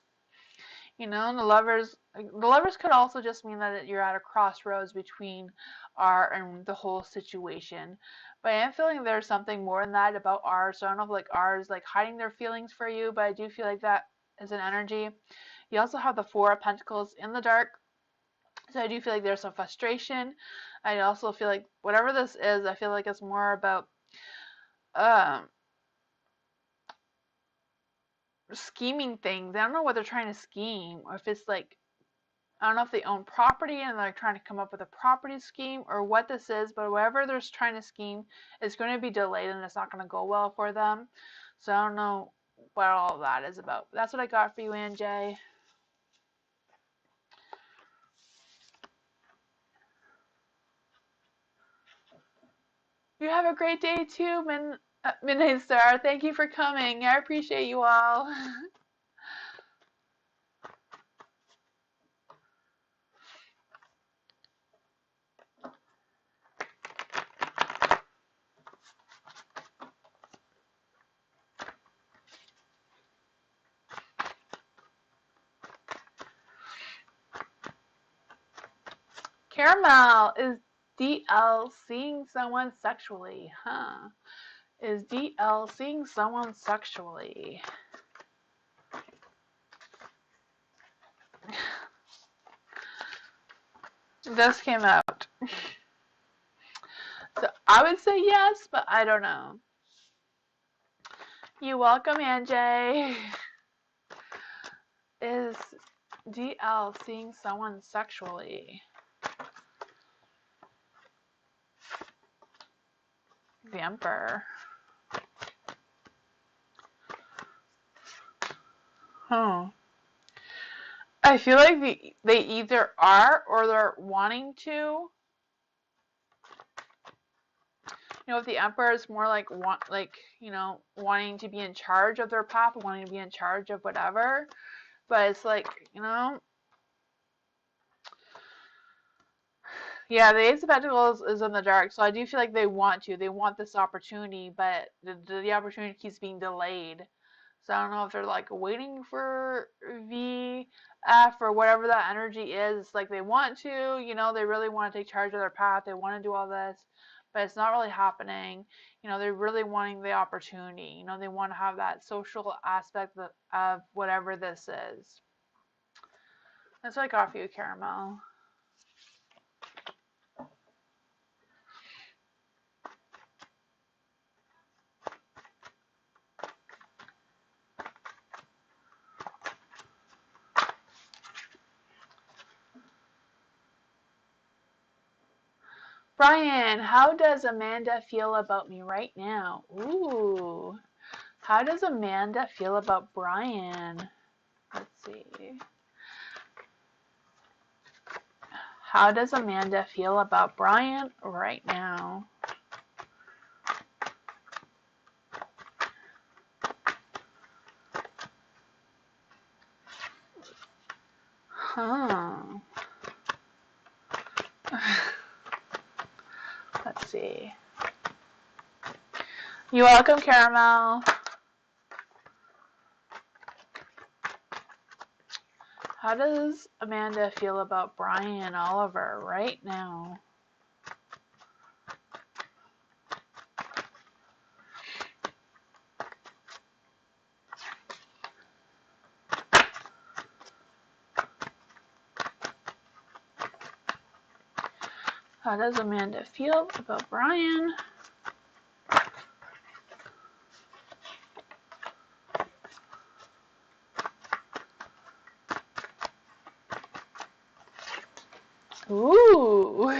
you know, and the lovers could also just mean that you're at a crossroads between R and the whole situation. But I am feeling there's something more than that about R. So I don't know if like R is like hiding their feelings for you, but I do feel like that is an energy. You also have the Four of Pentacles in the dark. So I do feel like there's some frustration. I also feel like whatever this is, I feel like it's more about um, scheming things. I don't know what they're trying to scheme, or if it's like I don't know if they own property and they're trying to come up with a property scheme or what this is, but whatever they're trying to scheme is going to be delayed and it's not going to go well for them. So I don't know what all that is about. That's what I got for you, Anjay. You have a great day too, Midnight Star. Thank you for coming. I appreciate you all. Caramel, is DL seeing someone sexually? Huh? Is DL seeing someone sexually? This came out. So I would say yes, but I don't know. You're welcome, Anjay. Is DL seeing someone sexually? The Emperor. Huh. I feel like they either are or they're wanting to. You know, if the Emperor is more like wanting to be in charge of their path, wanting to be in charge of whatever. But it's like, yeah, the Ace of Pentacles is in the dark, so I do feel like they want this opportunity, but the opportunity keeps being delayed. So I don't know if they're like waiting for VF or whatever that energy is. It's like they want to, they really want to take charge of their path. They want to do all this, but it's not really happening. They're really wanting the opportunity. They want to have that social aspect of whatever this is. That's what I got for you, Caramel. Brian, how does Amanda feel about me right now? Ooh. How does Amanda feel about Brian? Let's see. How does Amanda feel about Brian right now? Huh. Let's see. You're welcome, Caramel. How does Amanda feel about Brian Oliver right now? How does Amanda feel about Brian? Ooh,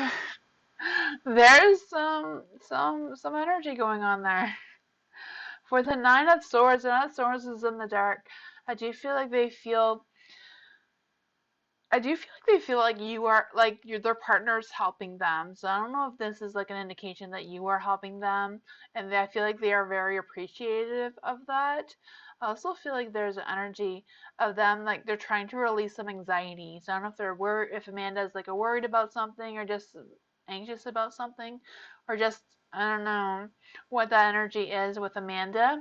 there's some energy going on there. For the Nine of Swords, the Nine of Swords is in the dark. I do feel like they feel I do feel like they feel like you are like you're their partner's helping them. So I don't know if this is like an indication that you are helping them, and I feel like they are very appreciative of that. I also feel like there's an energy of them like they're trying to release some anxiety. So I don't know if they're worried, if Amanda's like worried about something or just anxious about something, or just I don't know what that energy is with Amanda.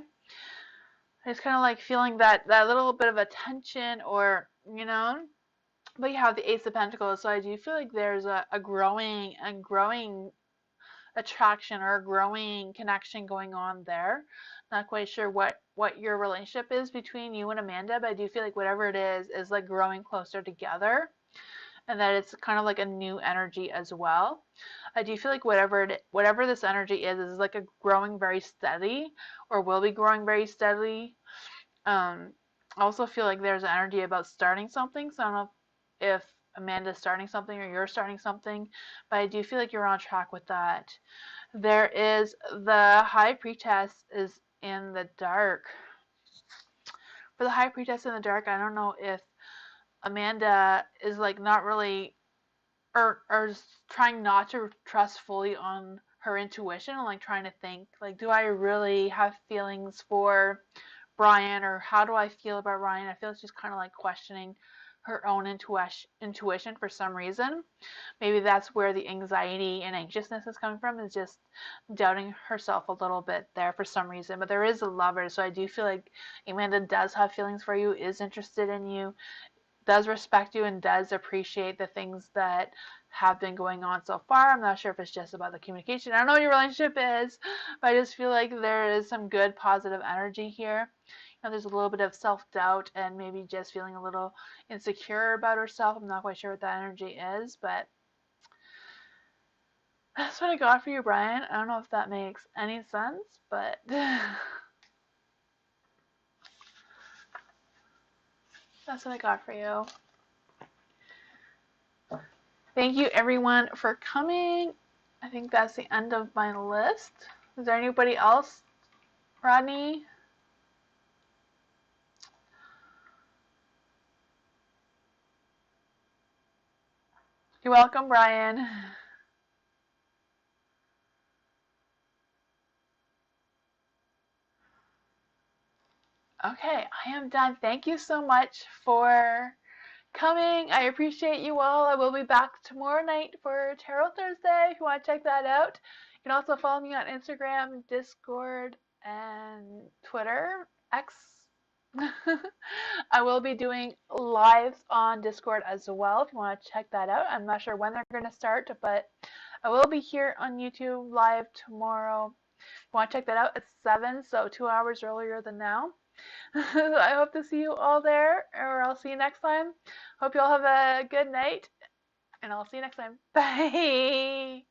It's kind of like feeling that little bit of a tension, or but you have the Ace of Pentacles, so I do feel like there's a growing attraction or a growing connection going on there. Not quite sure what your relationship is between you and Amanda, but I do feel like whatever it is like growing closer together, and that it's kind of like a new energy as well. I do feel like whatever this energy is like a growing very steady, or will be growing very steadily. I also feel like there's an energy about starting something. So I don't know if Amanda's starting something or you're starting something, but I do feel like you're on track with that. There is the High Priestess is in the dark. For the High Priestess in the dark, I don't know if Amanda is like not really or trying not to trust fully on her intuition, and like trying to think like, do I really have feelings for Brian, or how do I feel about Ryan? I feel it's just kind of like questioning her own intuition for some reason. Maybe that's where the anxiety and anxiousness is coming from, is just doubting herself a little bit there for some reason. But there is a lover, so I do feel like Amanda does have feelings for you, is interested in you, does respect you, and does appreciate the things that have been going on so far. I'm not sure if it's just about the communication. I don't know what your relationship is, but I just feel like there is some good positive energy here. There's a little bit of self-doubt and maybe just feeling a little insecure about herself. I'm not quite sure what that energy is, but that's what I got for you, Brian. I don't know if that makes any sense, but that's what I got for you. Thank you, everyone, for coming. I think that's the end of my list. Is there anybody else? Rodney? You're welcome, Brian. Okay, I am done. Thank you so much for coming. I appreciate you all. I will be back tomorrow night for Tarot Thursday if you want to check that out. You can also follow me on Instagram, Discord, and Twitter, X. I will be doing lives on Discord as well if you want to check that out. I'm not sure when they're going to start, but I will be here on YouTube live tomorrow. If you want to check that out, it's 7, so 2 hours earlier than now. I hope to see you all there, or I'll see you next time. Hope you all have a good night, and I'll see you next time. Bye!